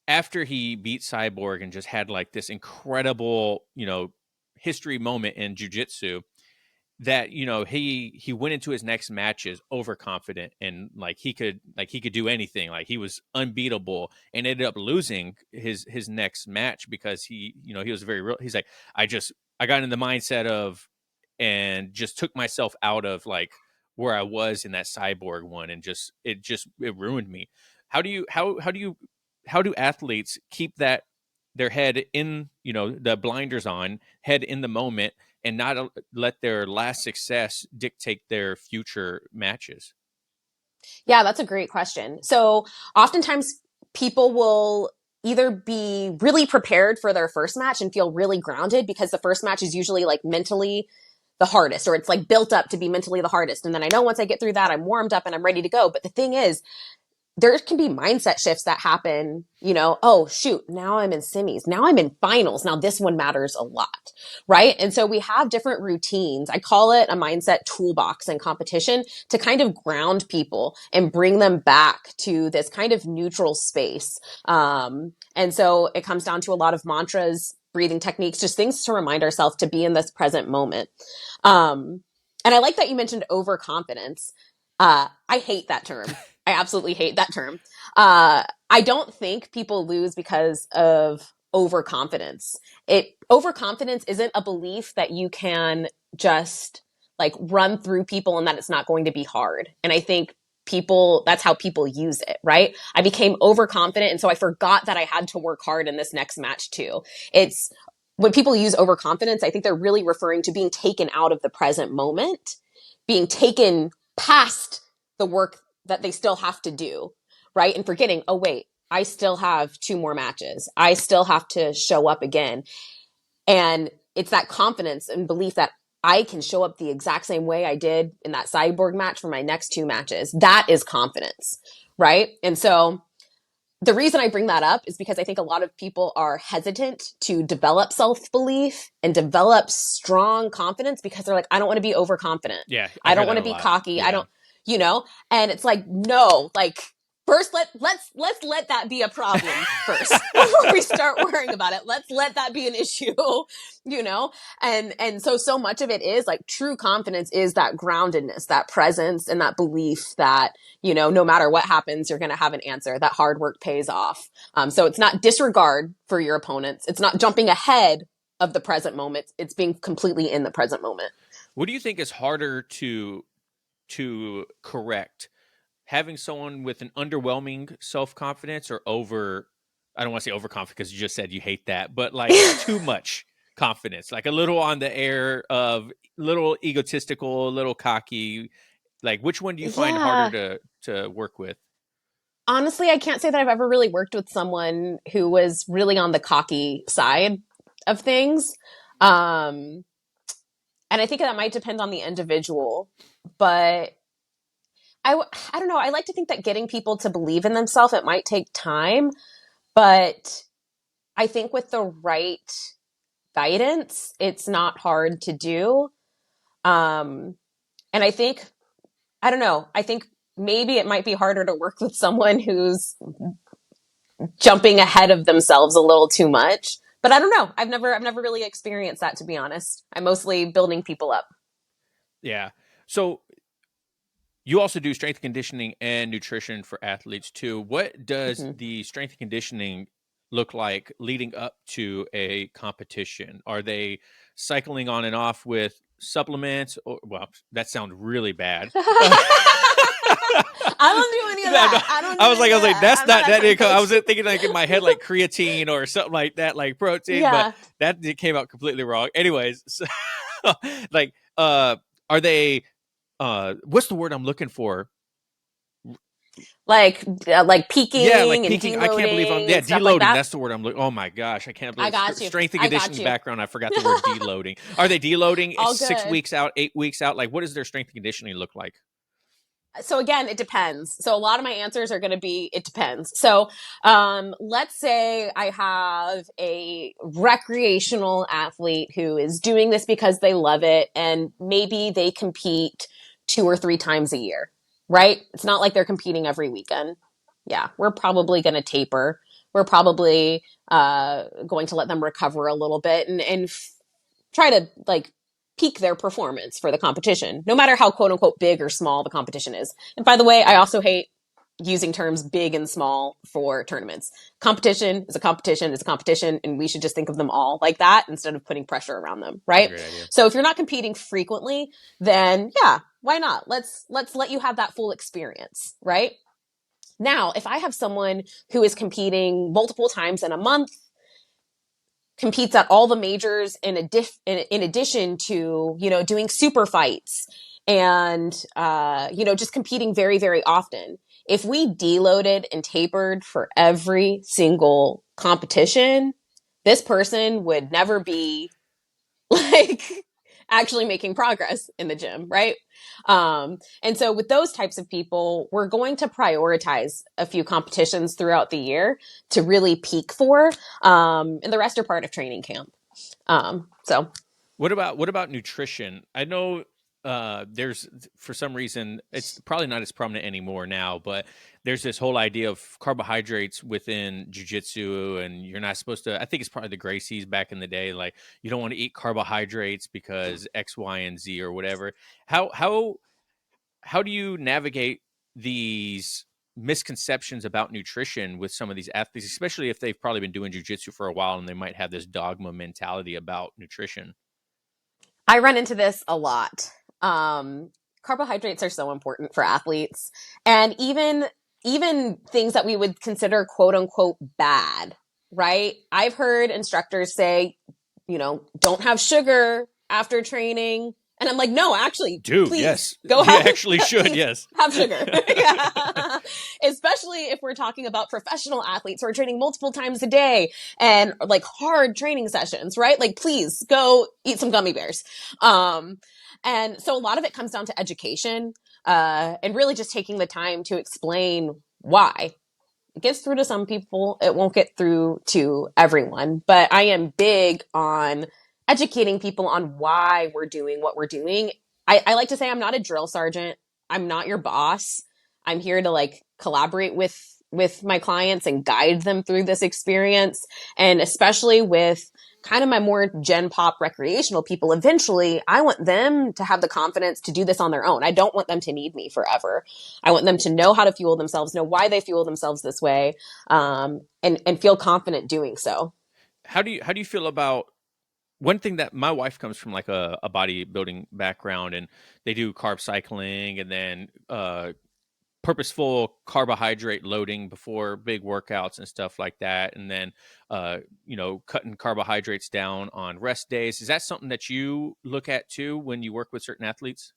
B: after he beat Cyborg and just had like this incredible history moment in jiu-jitsu, that he went into his next matches overconfident and he could do anything, like he was unbeatable, and ended up losing his next match because he was very real. He's like, I got in the mindset of and just took myself out of where I was in that Cyborg one, and it ruined me. How do athletes keep their head in, the blinders on, head in the moment, and not let their last success dictate their future matches?
A: Yeah, that's a great question. So oftentimes people will either be really prepared for their first match and feel really grounded because the first match is usually mentally the hardest, or it's built up to be mentally the hardest. And then I know once I get through that, I'm warmed up and I'm ready to go. But the thing is, there can be mindset shifts that happen, oh shoot, now I'm in semis, now I'm in finals, now this one matters a lot, right? And so we have different routines. I call it a mindset toolbox in competition to kind of ground people and bring them back to this kind of neutral space. And so it comes down to a lot of mantras, breathing techniques, just things to remind ourselves to be in this present moment. And I like that you mentioned overconfidence. I hate that term. I absolutely hate that term. I don't think people lose because of overconfidence. Overconfidence isn't a belief that you can just like run through people and that it's not going to be hard. And I think that's how people use it, right? I became overconfident and so I forgot that I had to work hard in this next match too. It's when people use overconfidence, I think they're really referring to being taken out of the present moment, being taken past the work that they still have to do, right? And forgetting, oh, wait, I still have 2 more matches. I still have to show up again. And it's that confidence and belief that I can show up the exact same way I did in that sideboard match for my next 2 matches. That is confidence, right? And so the reason I bring that up is because I think a lot of people are hesitant to develop self-belief and develop strong confidence because they're like, I don't want to be overconfident.
B: Yeah, I
A: I
B: hear
A: don't
B: that
A: want
B: a
A: to be
B: lot.
A: cocky. I
B: Yeah.
A: don't, and it's like, no, like first let's let that be a problem first before we start worrying about it. Let's let that be an issue, you know? And so much of it is like true confidence is that groundedness, that presence, and that belief that, no matter what happens, you're going to have an answer. That hard work pays off. So it's not disregard for your opponents. It's not jumping ahead of the present moment. It's being completely in the present moment.
B: What do you think is harder to correct? Having someone with an underwhelming self-confidence or I don't want to say overconfident because you just said you hate that, but like too much confidence, like a little on the air of little egotistical, a little cocky. Like which one do you find harder
A: Yeah.
B: to work with?
A: Honestly, I can't say that I've ever really worked with someone who was really on the cocky side of things. Um, and I think that might depend on the individual, but I don't know. I like to think that getting people to believe in themselves, it might take time, but I think with the right guidance, it's not hard to do. And I don't know. I think maybe it might be harder to work with someone who's jumping ahead of themselves a little too much. But I don't know. I've never really experienced that, to be honest. I'm mostly building people up.
B: Yeah. So you also do strength conditioning and nutrition for athletes too. What does
A: Mm-hmm.
B: the strength and conditioning look like leading up to a competition? Are they cycling on and off with supplements? Or, well, that sounds really bad.
A: I don't do any of
B: No, no.
A: that. I don't do any
B: I
A: of
B: was like,
A: that.
B: that's
A: I'm not
B: not
A: that
B: that.
A: kind of
B: I
A: coach.
B: was thinking like in my head like creatine or something like that, like protein, but
A: Yeah.
B: that came out completely wrong. Anyways, so, like, are they? What's the word I'm looking for?
A: Like
B: Yeah, like
A: peaking and
B: peaking. I can't believe I'm
A: deloading and stuff like
B: deloading.
A: that.
B: That's the word I'm looking. Oh my gosh, I can't
A: I
B: believe
A: got you.
B: strength and
A: I got
B: conditioning
A: you.
B: background. I forgot the word deloading. Are they deloading
A: All
B: 6 weeks
A: good.
B: out, 8 weeks out? Like, what does their strength and conditioning look like?
A: So again, it depends. So a lot of my answers are going to be it depends. So let's say I have a recreational athlete who is doing this because they love it, and maybe they compete 2 or 3 times a year, right? It's not like they're competing every weekend. Yeah, we're probably going to taper. We're probably going to let them recover a little bit and try to like peak their performance for the competition, no matter how quote unquote big or small the competition is. And by the way, I also hate using terms big and small for tournaments. Competition is a competition is a competition, and we should just think of them all like that instead of putting pressure around them,
B: That's a
A: right?
B: great idea.
A: So if you're not competing frequently, then yeah, why not? Let's let you have that full experience, right? Now, if I have someone who is competing multiple times in a month, competes at all the majors in addition to, doing super fights and, just competing very, very often. If we deloaded and tapered for every single competition, this person would never be like actually making progress in the gym, right? And so with those types of people, we're going to prioritize a few competitions throughout the year to really peak for, and the rest are part of training camp. So
B: What about nutrition? I know there's for some reason it's probably not as prominent anymore now, but there's this whole idea of carbohydrates within jujitsu, and you're not supposed to. I think it's probably the Gracies back in the day, like you don't want to eat carbohydrates because X, Y, and Z or whatever. How do you navigate these misconceptions about nutrition with some of these athletes, especially if they've probably been doing jujitsu for a while and they might have this dogma mentality about nutrition?
A: I run into this a lot. Um, Carbohydrates are so important for athletes, and even things that we would consider quote unquote bad, right? I've heard instructors say, don't have sugar after training. And I'm like, no, actually,
B: Do,
A: please
B: yes.
A: go
B: You
A: have,
B: actually should,
A: please
B: yes.
A: have sugar. Yeah. Especially if we're talking about professional athletes who are training multiple times a day and like hard training sessions, right? Like, please go eat some gummy bears. Um, and so a lot of it comes down to education, and really just taking the time to explain why. It gets through to some people. It won't get through to everyone, but I am big on educating people on why we're doing what we're doing. I like to say I'm not a drill sergeant. I'm not your boss. I'm here to like collaborate with my clients and guide them through this experience. And especially with kind of my more gen pop recreational people, eventually I want them to have the confidence to do this on their own. I don't want them to need me forever. I want them to know how to fuel themselves, know why they fuel themselves this way, and feel confident doing so.
B: How do you feel about one thing that my wife comes from like a bodybuilding background, and they do carb cycling and then purposeful carbohydrate loading before big workouts and stuff like that, and then cutting carbohydrates down on rest days. Is that something that you look at too when you work with certain athletes?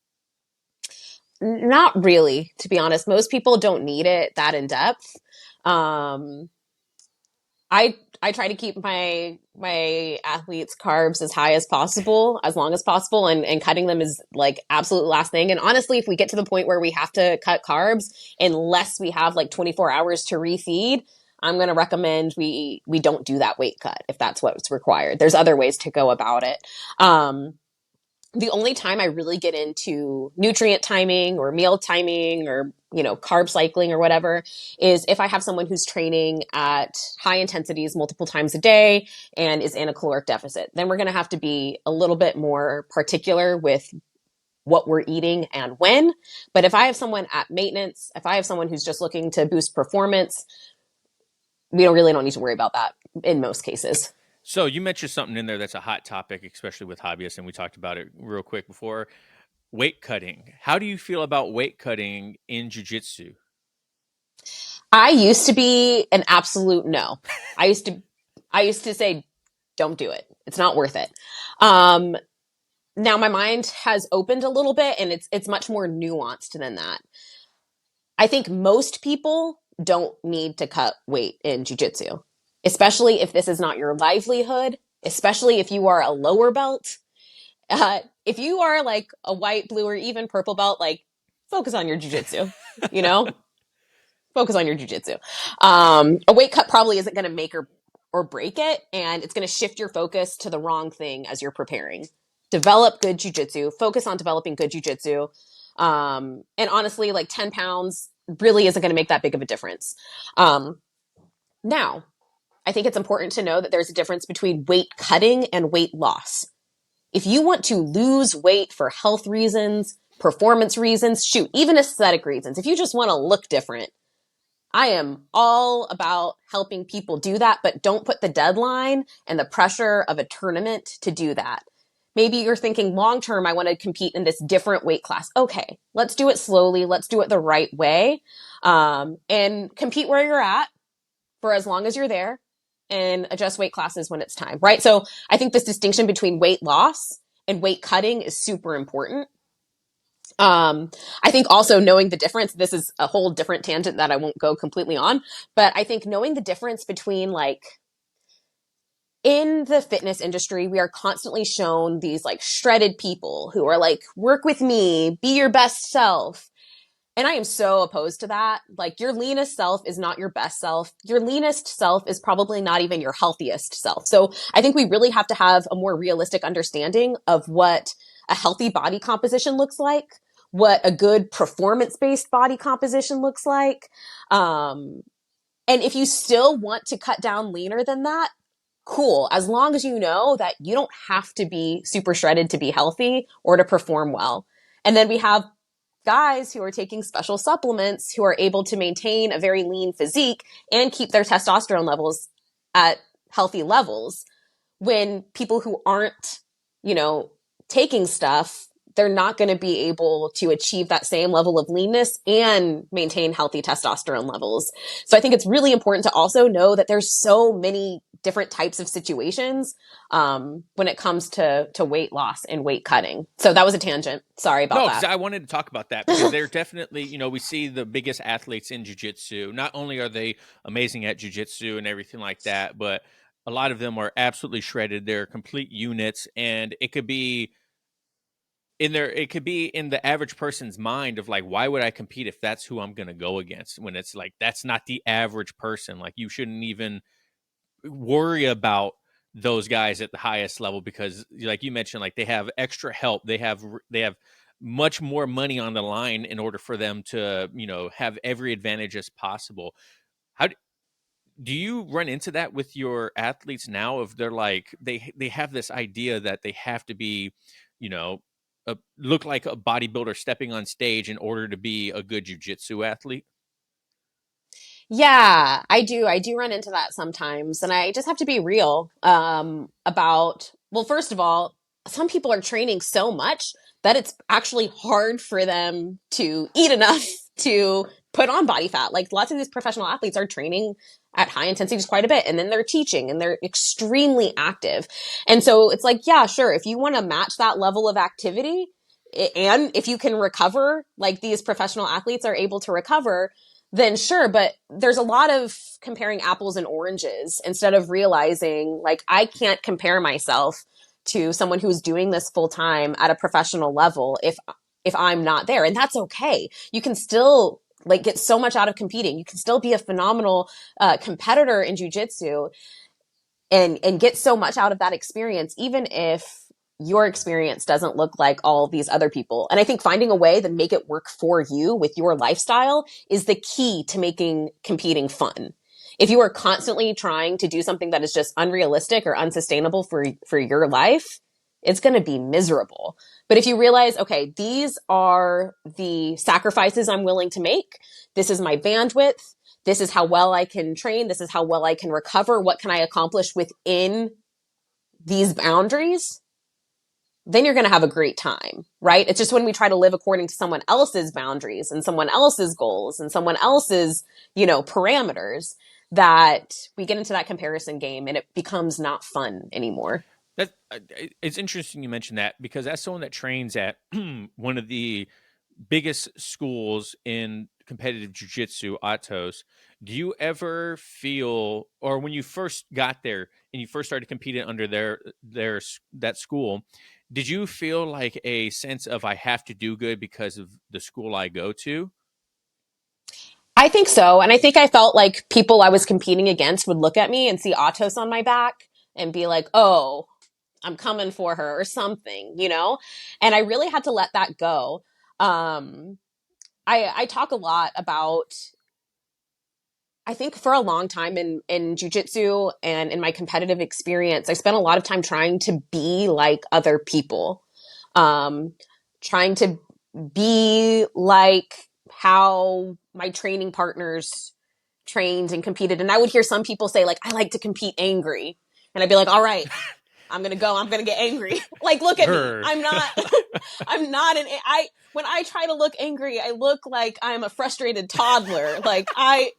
A: Not really, to be honest. Most people don't need it that in depth. Um, I try to keep my athletes' carbs as high as possible, as long as possible, and cutting them is like absolute last thing. And honestly, if we get to the point where we have to cut carbs, unless we have like 24 hours to refeed, I'm going to recommend we don't do that weight cut if that's what's required. There's other ways to go about it. The only time I really get into nutrient timing or meal timing or, carb cycling or whatever is if I have someone who's training at high intensities multiple times a day and is in a caloric deficit. Then we're going to have to be a little bit more particular with what we're eating and when. But if I have someone at maintenance, if I have someone who's just looking to boost performance, we don't need to worry about that in most cases.
B: So you mentioned something in there that's a hot topic, especially with hobbyists, and we talked about it real quick before. Weight cutting. How do you feel about weight cutting in jiu-jitsu?
A: I used to be an absolute no. I used to I used to say, don't do it. It's not worth it. Um, Now my mind has opened a little bit, and it's much more nuanced than that. I think most people don't need to cut weight in jujitsu, especially if this is not your livelihood, especially if you are a lower belt. If you are like a white, blue, or even purple belt, like focus on your jujitsu, you know, focus on your jujitsu. A weight cut probably isn't going to make or break it, and it's going to shift your focus to the wrong thing as you're preparing. Develop good jujitsu. Focus on developing good jujitsu. And honestly, like 10 pounds really isn't going to make that big of a difference. Now, I think it's important to know that there's a difference between weight cutting and weight loss. If you want to lose weight for health reasons, performance reasons, shoot, even aesthetic reasons, if you just want to look different, I am all about helping people do that, but don't put the deadline and the pressure of a tournament to do that. Maybe you're thinking long term, I want to compete in this different weight class. Okay, let's do it slowly. Let's do it the right way, and compete where you're at for as long as you're there and adjust weight classes when it's time, right? So I think this distinction between weight loss and weight cutting is super important. I think also knowing the difference, this is a whole different tangent that I won't go completely on, but I think knowing the difference between like in the fitness industry, we are constantly shown these like shredded people who are like, work with me, be your best self. And I am so opposed to that. Like, your leanest self is not your best self. Your leanest self is probably not even your healthiest self. So I think we really have to have a more realistic understanding of what a healthy body composition looks like, what a good performance-based body composition looks like. And if you still want to cut down leaner than that, cool. As long as you know that you don't have to be super shredded to be healthy or to perform well. And then we have guys who are taking special supplements who are able to maintain a very lean physique and keep their testosterone levels at healthy levels, when people who aren't, you know, taking stuff, they're not going to be able to achieve that same level of leanness and maintain healthy testosterone levels. So I think it's really important to also know that there's so many different types of situations when it comes to weight loss and weight cutting. So that was a tangent. Sorry about
B: No, because
A: that.
B: I wanted to talk about that because they're definitely, we see the biggest athletes in jiu-jitsu. Not only are they amazing at jiu-jitsu and everything like that, but a lot of them are absolutely shredded. They're complete units, and it could be in the average person's mind of like, why would I compete if that's who I'm going to go against? When it's like, that's not the average person. Like, you shouldn't even worry about those guys at the highest level because, like you mentioned, like, they have extra help. They have much more money on the line in order for them to, have every advantage as possible. How do you run into that with your athletes now? If they're like, they have this idea that they have to be, you know, look like a bodybuilder stepping on stage in order to be a good jujitsu athlete?
A: Yeah, I do. I do run into that sometimes. And I just have to be real about, well, first of all, some people are training so much that it's actually hard for them to eat enough to put on body fat. Like, lots of these professional athletes are training at high intensities quite a bit, and then they're teaching and they're extremely active. And so it's like, yeah, sure, if you want to match that level of activity, and if you can recover like these professional athletes are able to recover, then sure. But there's a lot of comparing apples and oranges instead of realizing like, I can't compare myself to someone who's doing this full time at a professional level if I'm not there. And that's okay. You can still like get so much out of competing. You can still be a phenomenal competitor in jujitsu and get so much out of that experience, even if your experience doesn't look like all these other people. And I think finding a way to make it work for you with your lifestyle is the key to making competing fun. If you are constantly trying to do something that is just unrealistic or unsustainable for your life, it's going to be miserable. But if you realize, okay, these are the sacrifices I'm willing to make. This is my bandwidth. This is how well I can train. This is how well I can recover. What can I accomplish within these boundaries? Then you're going to have a great time, right? It's just when we try to live according to someone else's boundaries and someone else's goals and someone else's, parameters, that we get into that comparison game and it becomes not fun anymore.
B: That it's interesting you mentioned that because as someone that trains at one of the biggest schools in competitive jiu-jitsu, Atos, do you ever feel, or when you first got there and you first started competing under that school, did you feel like a sense of I have to do good because of the school I go to?
A: I think so. And I think I felt like people I was competing against would look at me and see Atos on my back and be like, oh, I'm coming for her or something. And I really had to let that go. I talk a lot about, I think for a long time in jujitsu and in my competitive experience, I spent a lot of time trying to be like other people, um, trying to be like how my training partners trained and competed. And I would hear some people say like, I like to compete angry. And I'd be like, all right, I'm going to get angry. Like, look at me.
B: Her.
A: I'm not, when I try to look angry, I look like I'm a frustrated toddler. Like I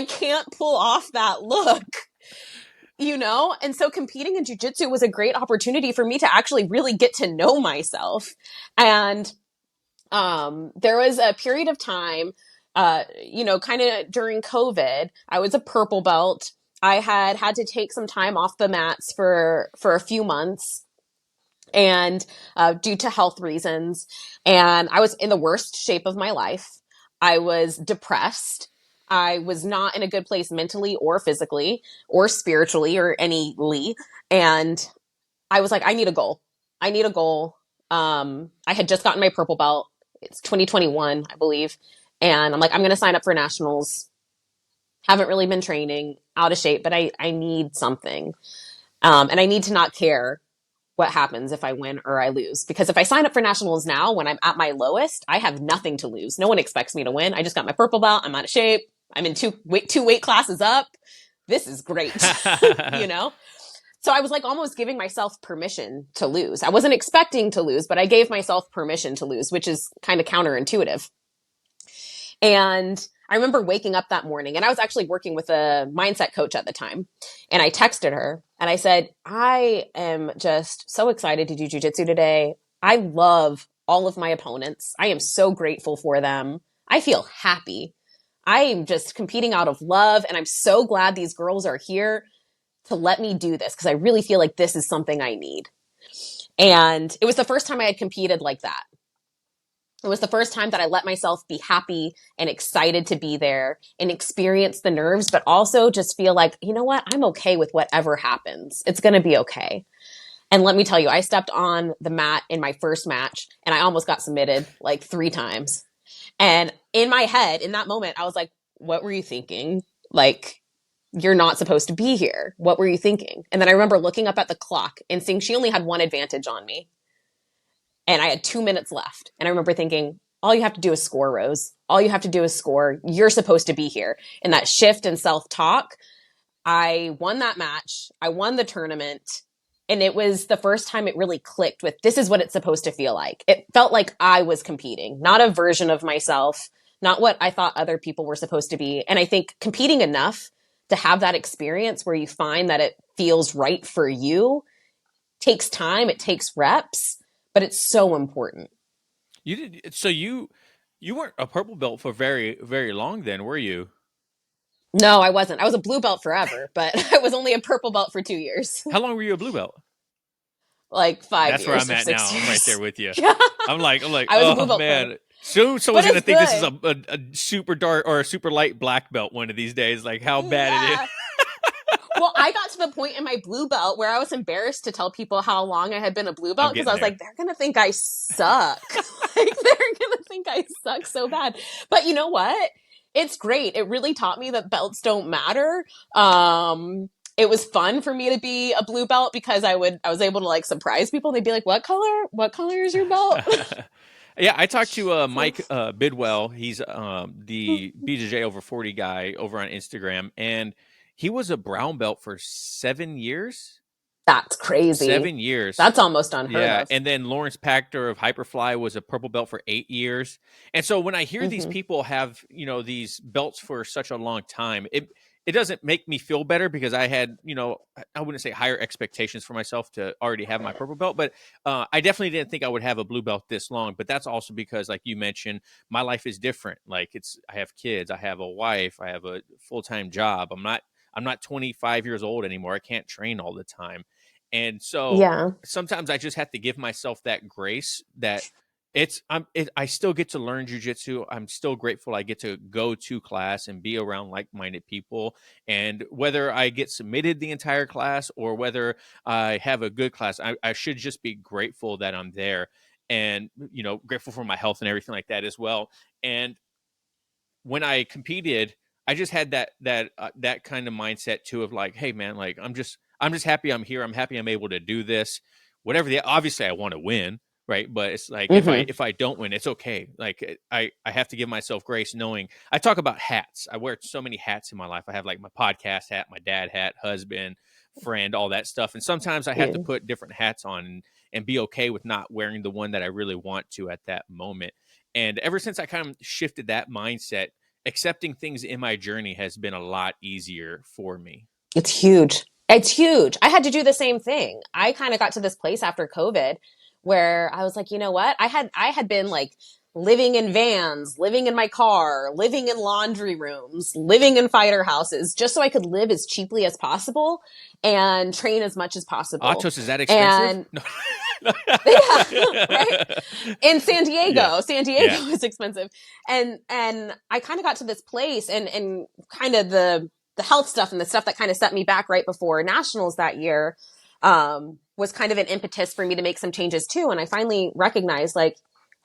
A: can't pull off that look. And so competing in jujitsu was a great opportunity for me to actually really get to know myself. And, there was a period of time, kind of during COVID, I was a purple belt. I had to take some time off the mats for a few months, and due to health reasons. And I was in the worst shape of my life. I was depressed. I was not in a good place mentally or physically or spiritually or anyly. And I was like, I need a goal. I need a goal. I had just gotten my purple belt. It's 2021, I believe. And I'm like, I'm going to sign up for nationals. Haven't really been training, out of shape, but I need something. And I need to not care what happens if I win or I lose. Because if I sign up for nationals now, when I'm at my lowest, I have nothing to lose. No one expects me to win. I just got my purple belt. I'm out of shape. I'm in two weight classes up. This is great, you know? So I was like almost giving myself permission to lose. I wasn't expecting to lose, but I gave myself permission to lose, which is kind of counterintuitive. And I remember waking up that morning, and I was actually working with a mindset coach at the time. And I texted her and I said, I am just so excited to do jujitsu today. I love all of my opponents. I am so grateful for them. I feel happy. I am just competing out of love. And I'm so glad these girls are here to let me do this, because I really feel like this is something I need. And it was the first time I had competed like that. It was the first time that I let myself be happy and excited to be there and experience the nerves, but also just feel like, you know what? I'm okay with whatever happens. It's going to be okay. And let me tell you, I stepped on the mat in my first match and I almost got submitted like 3 times. And in my head, in that moment, I was like, what were you thinking? Like, you're not supposed to be here. What were you thinking? And then I remember looking up at the clock and seeing she only had 1 advantage on me. And I had 2 minutes left. And I remember thinking, all you have to do is score, Rose. All you have to do is score. You're supposed to be here. And that shift in self-talk, I won that match. I won the tournament. And it was the first time it really clicked with, this is what it's supposed to feel like. It felt like I was competing, not a version of myself, not what I thought other people were supposed to be. And I think competing enough to have that experience where you find that it feels right for you takes time, it takes reps, but it's so important.
B: You did so you weren't a purple belt for very very long then, were you?
A: No, I wasn't. I was a blue belt forever, but I was only a purple belt for 2 years,
B: How long were you a blue belt?
A: like five
B: That's where
A: years
B: I'm
A: or
B: at
A: six
B: now. I'm right there
A: years.
B: with you.
A: Yeah,
B: I'm like,
A: I was a blue
B: oh
A: belt forever,
B: man. Soon
A: but
B: someone's gonna
A: it's
B: think this is
A: good.
B: a super dark or a super light black belt one of these days. Like how bad it is.
A: Yeah. Well, I got to the point in my blue belt where I was embarrassed to tell people how long I had been a blue
B: I'm
A: belt, because I
B: getting
A: was
B: there.
A: like, they're going to think I suck. Like, they're going to think I suck so bad. But you know what? It's great. It really taught me that belts don't matter. It was fun for me to be a blue belt because I was able to like surprise people. They'd be like, what color? What color is your belt?
B: Yeah, I talked to
A: So,
B: Mike Bidwell. He's the BJJ over 40 guy over on Instagram, and he was a brown belt for 7 years.
A: that's crazy.
B: 7 years.
A: That's almost unheard
B: Yeah,
A: of.
B: and then Lawrence Pachter of Hyperfly was a purple belt for 8 years. And so when I hear these
A: Hmm.
B: people have these belts for such a long time, it doesn't make me feel better because I had I wouldn't say higher expectations for myself to already have my purple belt, but I definitely didn't think I would have a blue belt this long. But that's also because, like you mentioned, my life is different. Like I have kids, I have a wife, I have a full time job. I'm not 25 years old anymore. I can't train all the time, and so
A: Yeah.
B: sometimes I just have to give myself that grace that I still get to learn jujitsu. I'm still grateful I get to go to class and be around like-minded people. And whether I get submitted the entire class or whether I have a good class, I should just be grateful that I'm there, and grateful for my health and everything like that as well. And when I competed, I just had that kind of mindset too of like, hey man, like I'm just happy I'm here. I'm happy I'm able to do this. Whatever the obviously I want to win, right? But it's like if I
A: Hmm.
B: if I don't win, it's okay. Like I have to give myself grace, knowing I talk about hats. I wear so many hats in my life. I have like my podcast hat, my dad hat, husband, friend, all that stuff. And sometimes I have to
A: Yeah.
B: put different hats on and be okay with not wearing the one that I really want to at that moment. And ever since I kind of shifted that mindset, accepting things in my journey has been a lot easier for me.
A: It's huge. It's huge. I had to do the same thing. I kind of got to this place after COVID where I was like, you know what? I had been like living in vans, living in my car, living in laundry rooms, living in fighter houses, just so I could live as cheaply as possible and train as much as possible.
B: Atos, is that expensive?
A: And
B: No.
A: yeah, right. In
B: Yeah.
A: San Diego
B: Yeah.
A: is expensive. And I kind of got to this place and kind of the health stuff and the stuff that kind of set me back right before nationals that year, was kind of an impetus for me to make some changes too. And I finally recognized like,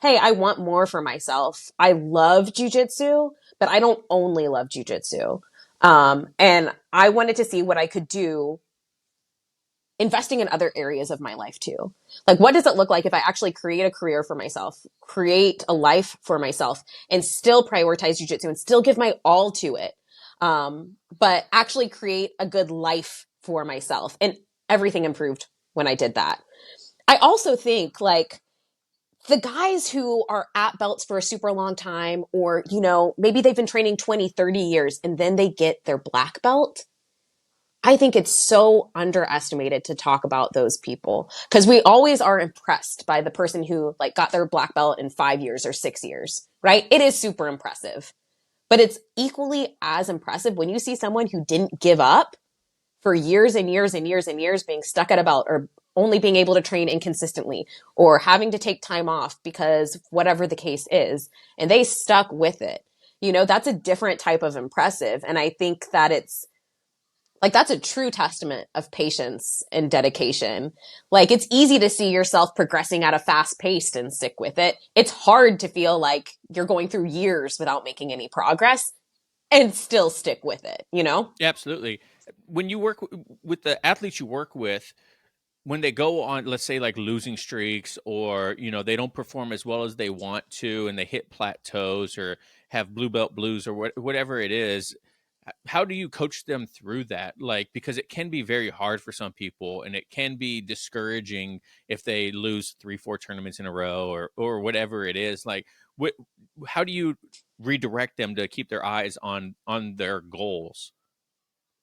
A: hey, I want more for myself. I love jujitsu, but I don't only love jujitsu. And I wanted to see what I could do investing in other areas of my life too. Like, what does it look like if I actually create a career for myself, create a life for myself, and still prioritize jujitsu and still give my all to it? But actually create a good life for myself. And everything improved when I did that. I also think like the guys who are at belts for a super long time, or, you know, maybe they've been training 20, 30 years and then they get their black belt. I think it's so underestimated to talk about those people because we always are impressed by the person who like got their black belt in 5 years or 6 years, right? It is super impressive, but it's equally as impressive when you see someone who didn't give up for years and years and years and years being stuck at a belt or only being able to train inconsistently or having to take time off because whatever the case is, and they stuck with it. You know, that's a different type of impressive. And I think that it's like, that's a true testament of patience and dedication. Like, it's easy to see yourself progressing at a fast pace and stick with it. It's hard to feel like you're going through years without making any progress and still stick with it, you know?
B: Absolutely. When you work with the athletes you work with, when they go on, let's say, like losing streaks, or they don't perform as well as they want to, and they hit plateaus or have blue belt blues or whatever it is, how do you coach them through that? Like, because it can be very hard for some people, and it can be discouraging if they lose 3-4 tournaments in a row, or whatever it is. Like, how do you redirect them to keep their eyes on their goals?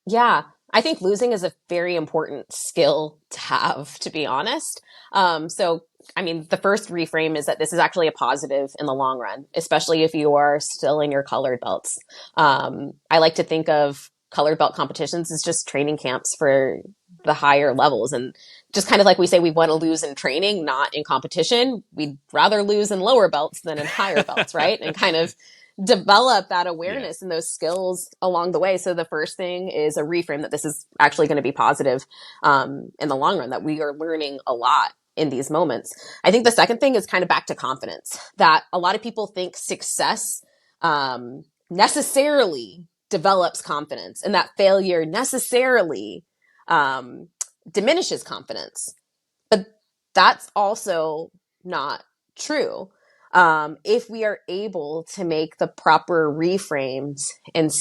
A: Yeah, I think losing is a very important skill to have, to be honest. So, I mean, the first reframe is that this is actually a positive in the long run, especially if you are still in your colored belts. I like to think of colored belt competitions as just training camps for the higher levels. And just kind of like we say, we want to lose in training, not in competition. We'd rather lose in lower belts than in higher belts, right? And kind of develop that
B: Yeah.
A: awareness and those skills along the way. So the first thing is a reframe that this is actually going to be positive, in the long run, that we are learning a lot in these moments. I think the second thing is kind of back to confidence, that a lot of people think success, necessarily develops confidence, and that failure necessarily, um, diminishes confidence. But that's also not true. If we are able to make the proper reframes and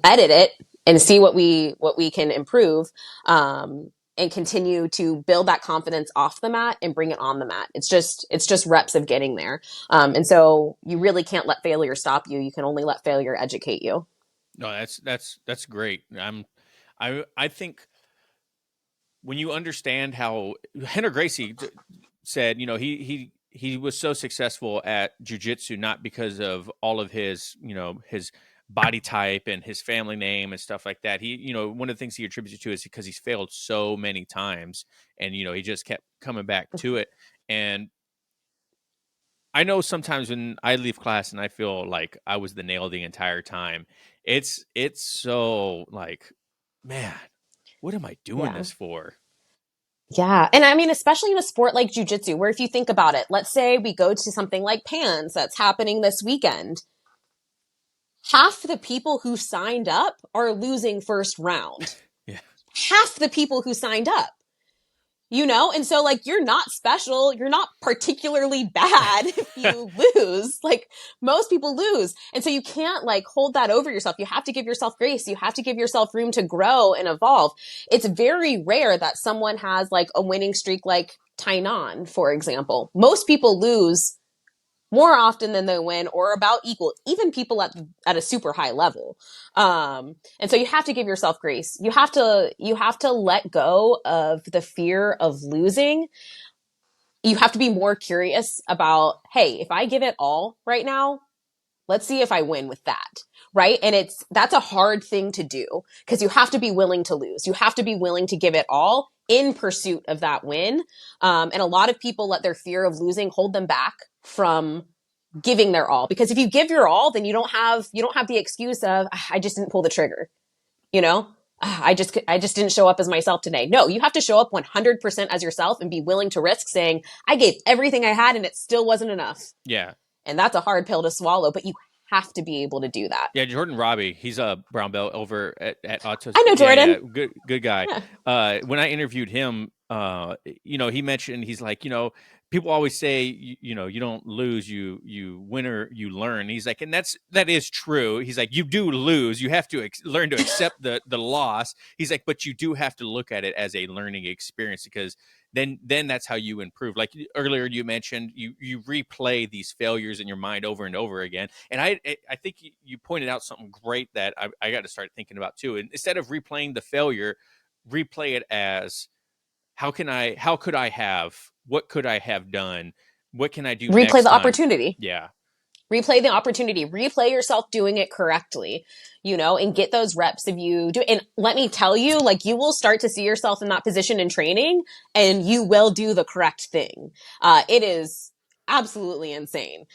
A: edit it and see what we can improve, and continue to build that confidence off the mat and bring it on the mat. It's just reps of getting there. And so you really can't let failure stop you. You can only let failure educate you.
B: No, that's great. I think when you understand how Henry Gracie said, he was so successful at jujitsu not because of all of his body type and his family name and stuff like that. One of the things he attributes it to is because he's failed so many times, and he just kept coming back to it. And I know sometimes when I leave class and I feel like I was the nail the entire time, it's so like, man, what am I doing
A: Yeah.
B: this for?
A: Yeah. And I mean, especially in a sport like jujitsu, where if you think about it, let's say we go to something like Pans that's happening this weekend. Half the people who signed up are losing first round.
B: Yeah.
A: Half the people who signed up, you know? And so, like, you're not special. You're not particularly bad if you lose. Like, most people lose. And so you can't, like, hold that over yourself. You have to give yourself grace. You have to give yourself room to grow and evolve. It's very rare that someone has, like, a winning streak like Tainan, for example. Most people lose more often than they win, or about equal, even people at a super high level. And so you have to give yourself grace. You have to let go of the fear of losing, you have to be more curious about, hey, if I give it all right now, let's see if I win with that. Right. And that's a hard thing to do because you have to be willing to lose. You have to be willing to give it all in pursuit of that win. And a lot of people let their fear of losing hold them back from giving their all, because if you give your all, then you don't have the excuse of, I just didn't pull the trigger, you know, I just didn't show up as myself today. No, you have to show up 100% as yourself and be willing to risk saying, I gave everything I had and it still wasn't enough.
B: Yeah.
A: And that's a hard pill to swallow, but you have to be able to do that.
B: Yeah, Jordan Robbie, he's a brown belt over at Auto.
A: I know
B: Yeah, yeah,
A: Jordan.
B: good guy.
A: Yeah.
B: When I interviewed him, he mentioned, he's like, people always say, you don't lose, you win or you learn. He's like, and that is true. He's like, you do lose, you have to learn to accept the loss. He's like, but you do have to look at it as a learning experience, because then that's how you improve. Like earlier you mentioned, you replay these failures in your mind over and over again. And I think you pointed out something great that I got to start thinking about too. And instead of replaying the failure, replay it as, what could I have done? What can I do
A: Replay
B: next
A: the
B: time?
A: opportunity.
B: Yeah.
A: Replay the opportunity. Replay yourself doing it correctly, and get those reps of you do. And let me tell you, like, you will start to see yourself in that position in training and you will do the correct thing. It is absolutely insane.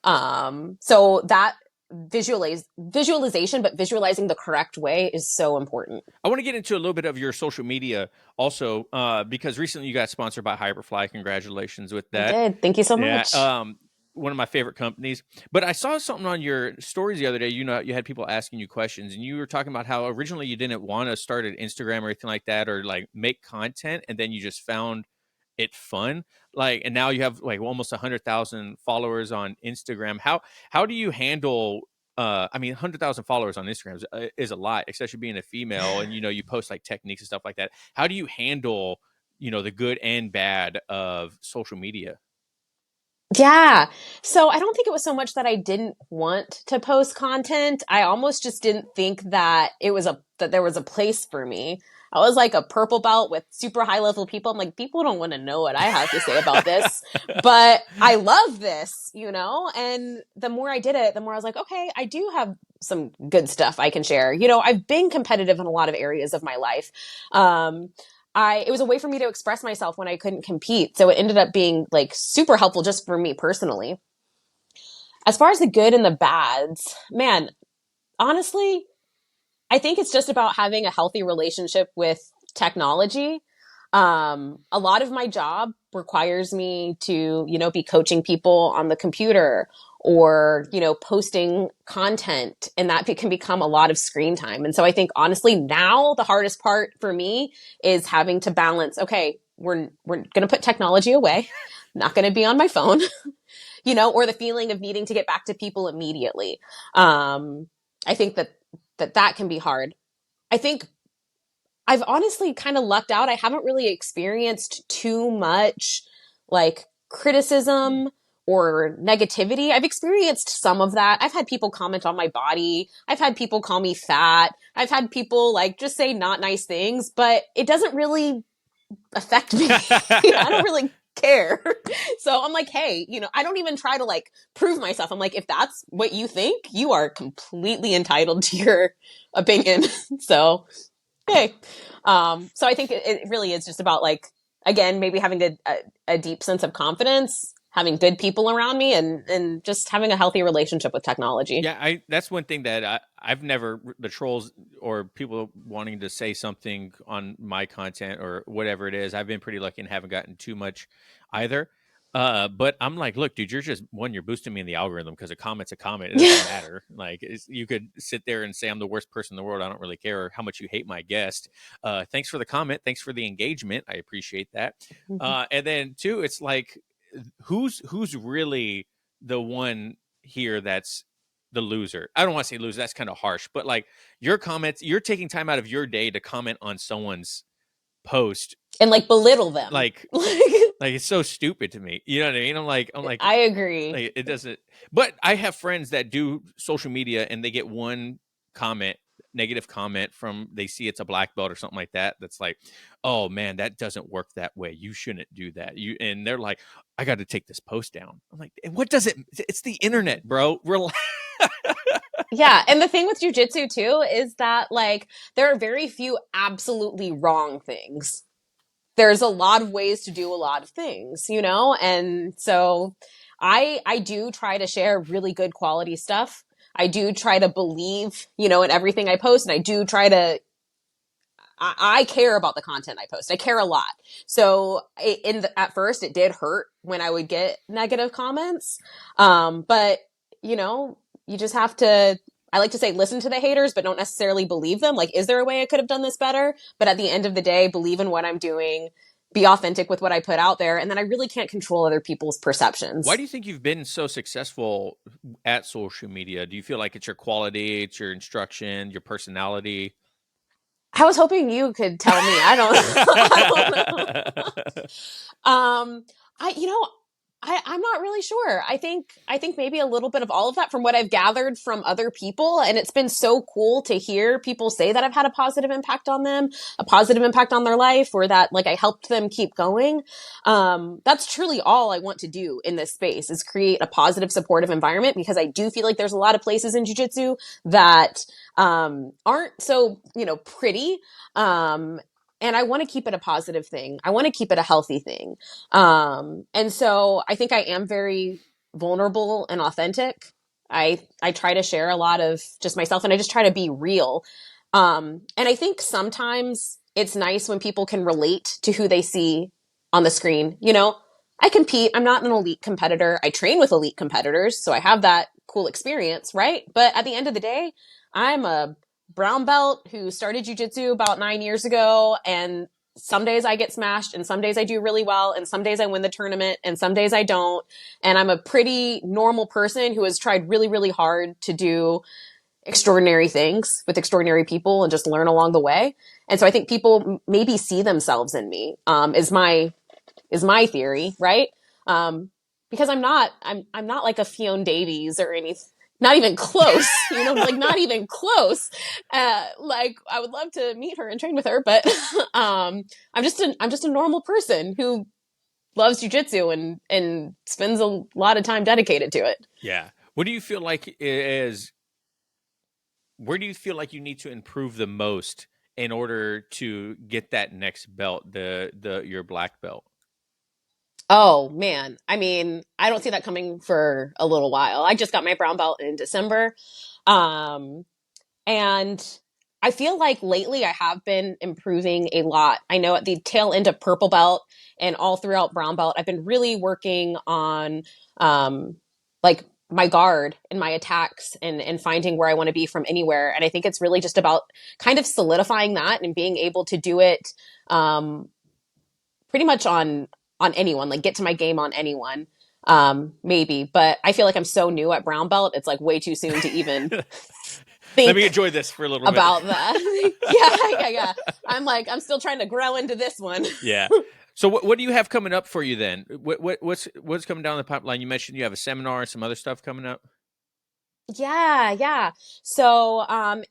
A: So that visualization, but visualizing the correct way is so important.
B: I want to get into a little bit of your social media also, because recently you got sponsored by Hyperfly. Congratulations with
A: I
B: that.
A: did. Thank you so
B: Yeah.
A: much.
B: One of my favorite companies. But I saw something on your stories the other day. You had people asking you questions, and you were talking about how originally you didn't want to start an Instagram or anything like that, or like make content, and then you just found it fun. Like, and now you have like almost 100,000 followers on Instagram. How do you handle? 100,000 followers on Instagram is a lot, especially being a female, and you post like techniques and stuff like that. How do you handle the good and bad of social media?
A: Yeah. So I don't think it was so much that I didn't want to post content. I almost just didn't think that that there was a place for me. I was like a purple belt with super high level people. I'm like, people don't want to know what I have to say about this, but I love this, and the more I did it, the more I was like, okay, I do have some good stuff I can share. I've been competitive in a lot of areas of my life. It was a way for me to express myself when I couldn't compete. So it ended up being like super helpful just for me personally. As far as the good and the bads, man, honestly, I think it's just about having a healthy relationship with technology. A lot of my job requires me to, be coaching people on the computer or, posting content, and that can become a lot of screen time. And so I think honestly now the hardest part for me is having to balance, okay, we're going to put technology away, not going to be on my phone, or the feeling of needing to get back to people immediately. I think that can be hard. I think I've honestly kind of lucked out. I haven't really experienced too much like criticism or negativity. I've experienced some of that. I've had people comment on my body. I've had people call me fat. I've had people like just say not nice things, but it doesn't really affect me. I don't really care. So I'm like, hey, I don't even try to like prove myself. I'm like, if that's what you think, you are completely entitled to your opinion. So hey. So I think it really is just about like, again, maybe having a deep sense of confidence, having good people around me, and just having a healthy relationship with technology.
B: Yeah, that's one thing that I've never, the trolls or people wanting to say something on my content or whatever it is. I've been pretty lucky and haven't gotten too much either. But I'm like, look, dude, you're boosting me in the algorithm, because a comment's a comment. It doesn't matter. Like, you could sit there and say I'm the worst person in the world. I don't really care how much you hate my guest. Thanks for the comment. Thanks for the engagement. I appreciate that. And then two, it's like, who's really the one here that's the loser? I don't want to say loser, that's kind of harsh, but like, your comments, you're taking time out of your day to comment on someone's post,
A: And like belittle them.
B: like it's so stupid to me. You know what I mean?
A: I agree.
B: Like, it doesn't. But I have friends that do social media and they get one comment negative comment from, they see it's a black belt or something like that, that's like, oh man, that doesn't work that way, you shouldn't do that, and they're like, I got to take this post down. I'm like, and what does it, it's the internet, bro.
A: Yeah, and the thing with jujitsu too is that like there are very few absolutely wrong things. There's a lot of ways to do a lot of things, you know? And so I do try to share really good quality stuff. I do try to believe, you know, in everything I post, and I do try to I care about the content I post. I care a lot. So at first it did hurt when I would get negative comments. But you know, you just have to, I like to say, listen to the haters, but don't necessarily believe them. Like, is there a way I could have done this better? But at the end of the day, believe in what I'm doing, be authentic with what I put out there. And then I really can't control other people's
B: Why
A: perceptions.
B: do you think you've been so successul at social media? Do you feel like it's your quality, it's your instruction, your personality?
A: I was hoping you could tell me. I don't, I don't know. Um, you know, I'm not really sure. I think maybe a little bit of all of that from what I've gathered from other people. And it's been so cool to hear people say that I've had a positive impact on them, a positive impact on their life, or that like I helped them keep going. That's truly all I want to do in this space is create a positive, supportive environment, because I do feel like there's a lot of places in jiu-jitsu that, aren't so, you know, pretty. And I want to keep it a positive thing. I want to keep it a healthy thing. And so I think I am very vulnerable and authentic. I try to share a lot of just myself, and I just try to be real. And I think sometimes it's nice when people can relate to who they see on the screen. You know, I compete. I'm not an elite competitor. I train with elite competitors, so I have that cool experience, right? But at the end of the day, I'm a brown belt who started jujitsu about 9 years ago, and some days I get smashed and some days I do really well and some days I win the tournament and some days I don't. And I'm a pretty normal person who has tried really, really hard to do extraordinary things with extraordinary people and just learn along the way. And so I think people maybe see themselves in me, is my theory, right? Because I'm not like a Fionn Davies or anything. Not even close, you know, like not even close. Like I would love to meet her and train with her, but I'm just a normal person who loves jujitsu and spends a lot of time dedicated to it.
B: Yeah. What do you feel like is where do you feel like you need to improve the most in order to get that next belt, the your black belt?
A: Oh man, I mean, I don't see that coming for a little while. I just got my brown belt in December. Um, And I feel like lately I have been improving a lot. I know at the tail end of purple belt and all throughout brown belt, I've been really working on like my guard and my attacks and finding where I want to be from anywhere. And I think it's really just about kind of solidifying that and being able to do it um, pretty much on anyone, like get to my game on anyone. Maybe, but I feel like I'm so new at brown belt. It's like way too soon to even
B: Let me
A: think
B: enjoy this for a little bit.
A: about that. Yeah. I'm still trying to grow into this one.
B: Yeah. So what do you have coming up for you then? What's coming down the pipeline? You mentioned you have a seminar and some other stuff coming up.
A: Yeah. So,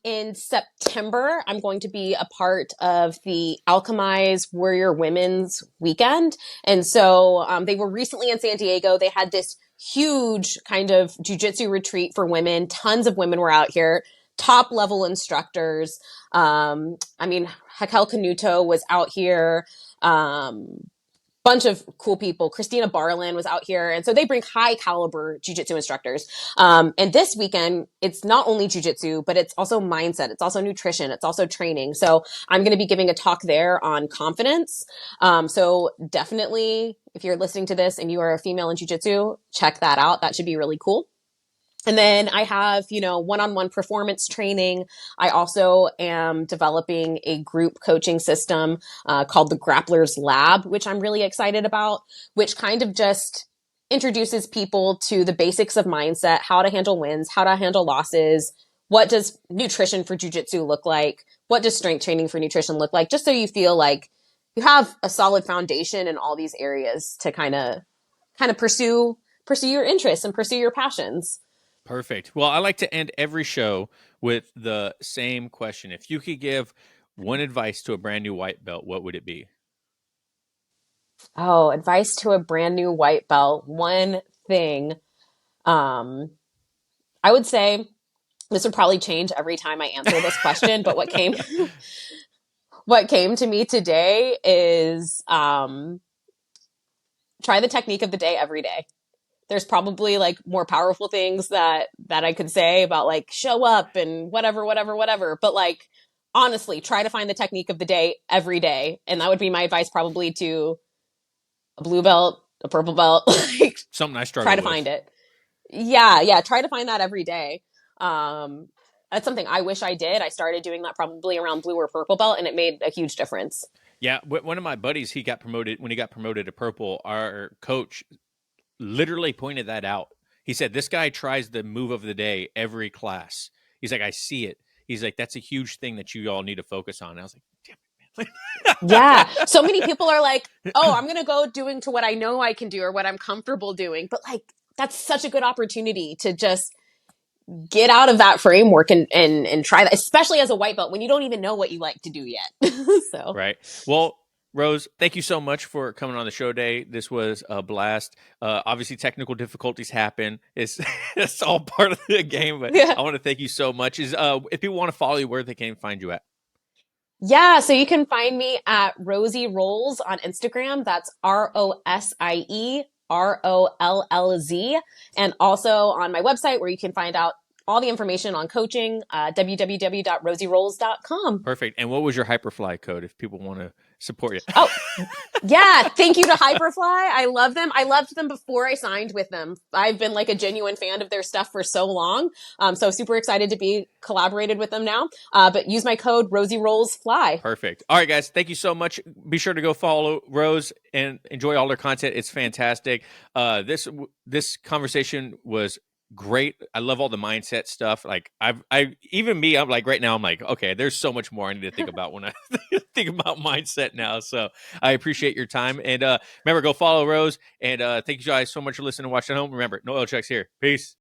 A: in September, I'm going to be a part of the Alchemize Warrior Women's Weekend. And so, they were recently in San Diego. They had this huge kind of jujitsu retreat for women. Tons of women were out here, top level instructors. I mean, Hakel Canuto was out here. Bunch of cool people. Christina Barlin was out here. And so they bring high caliber jujitsu instructors. And this weekend, it's not only jujitsu, but it's also mindset. It's also nutrition. It's also training. So I'm going to be giving a talk there on confidence. So definitely, if you're listening to this and you are a female in jujitsu, check that out. That should be really cool. And then I have, you know, one-on-one performance training. I also am developing a group coaching system called the Grappler's Lab, which I'm really excited about, which kind of just introduces people to the basics of mindset, how to handle wins, how to handle losses. What does nutrition for jujitsu look like? What does strength training for nutrition look like? Just so you feel like you have a solid foundation in all these areas to kind of pursue your interests and pursue your passions.
B: Perfect. Well, I like to end every show with the same question. If you could give one advice to a brand new white belt, what would it be?
A: Oh, advice to a brand new white belt. One thing. Um, I would say this would probably change every time I answer this question, but what came to me today is try the technique of the day every day. There's probably like more powerful things that I could say about like show up and whatever, whatever, whatever. But like honestly, try to find the technique of the day every day. And that would be my advice probably to a blue belt, a purple belt. Like
B: Something I
A: try
B: struggle
A: to
B: with.
A: find it. Yeah, yeah. Try to find that every day. Um, that's something I wish I did. I started doing that probably around blue or purple belt, and it made a huge difference.
B: Yeah, one of my buddies, he got promoted when he got promoted to purple. Our coach literally pointed that out. He said, "This guy tries the move of the day every class." He's like, "I see it." He's like, "That's a huge thing that you all need to focus on." And I was like,
A: Yeah.
B: "Damn
A: So many people are like, oh,
B: it,
A: I'm going to go doing to what I know I can do or what I'm comfortable doing. But like, that's such a good opportunity to just get out of that framework and try that, especially as a white belt when you don't even know what you like to do yet. So,
B: Right. Well, Rose, thank you so much for coming on the show today. This was a blast. Obviously, technical difficulties happen. It's it's all part of the game. But
A: yeah.
B: I want to thank you so much. Is if people want to follow you, where they can find you at?
A: Yeah, so you can find me at Rosie Rolls on Instagram. That's ROSIE ROLLZ. And also on my website where you can find out all the information on coaching, www.rosierolls.com.
B: Perfect. And what was your Hyperfly code if people want to support you?
A: Oh, yeah, thank you to Hyperfly. I love them. I loved them before I signed with them. I've been like a genuine fan of their stuff for so long. So super excited to be collaborated with them now. But use my code Rosie Rolls Fly.
B: Perfect. All right, guys. Thank you so much. Be sure to go follow Rose and enjoy all their content. It's fantastic. This conversation was great. I love all the mindset stuff. Like I'm like right now, I'm like, okay, there's so much more I need to think about when I think about mindset now. So I appreciate your time. And remember, go follow Rose. And thank you guys so much for listening and watching at home. Remember, no oil checks here. Peace.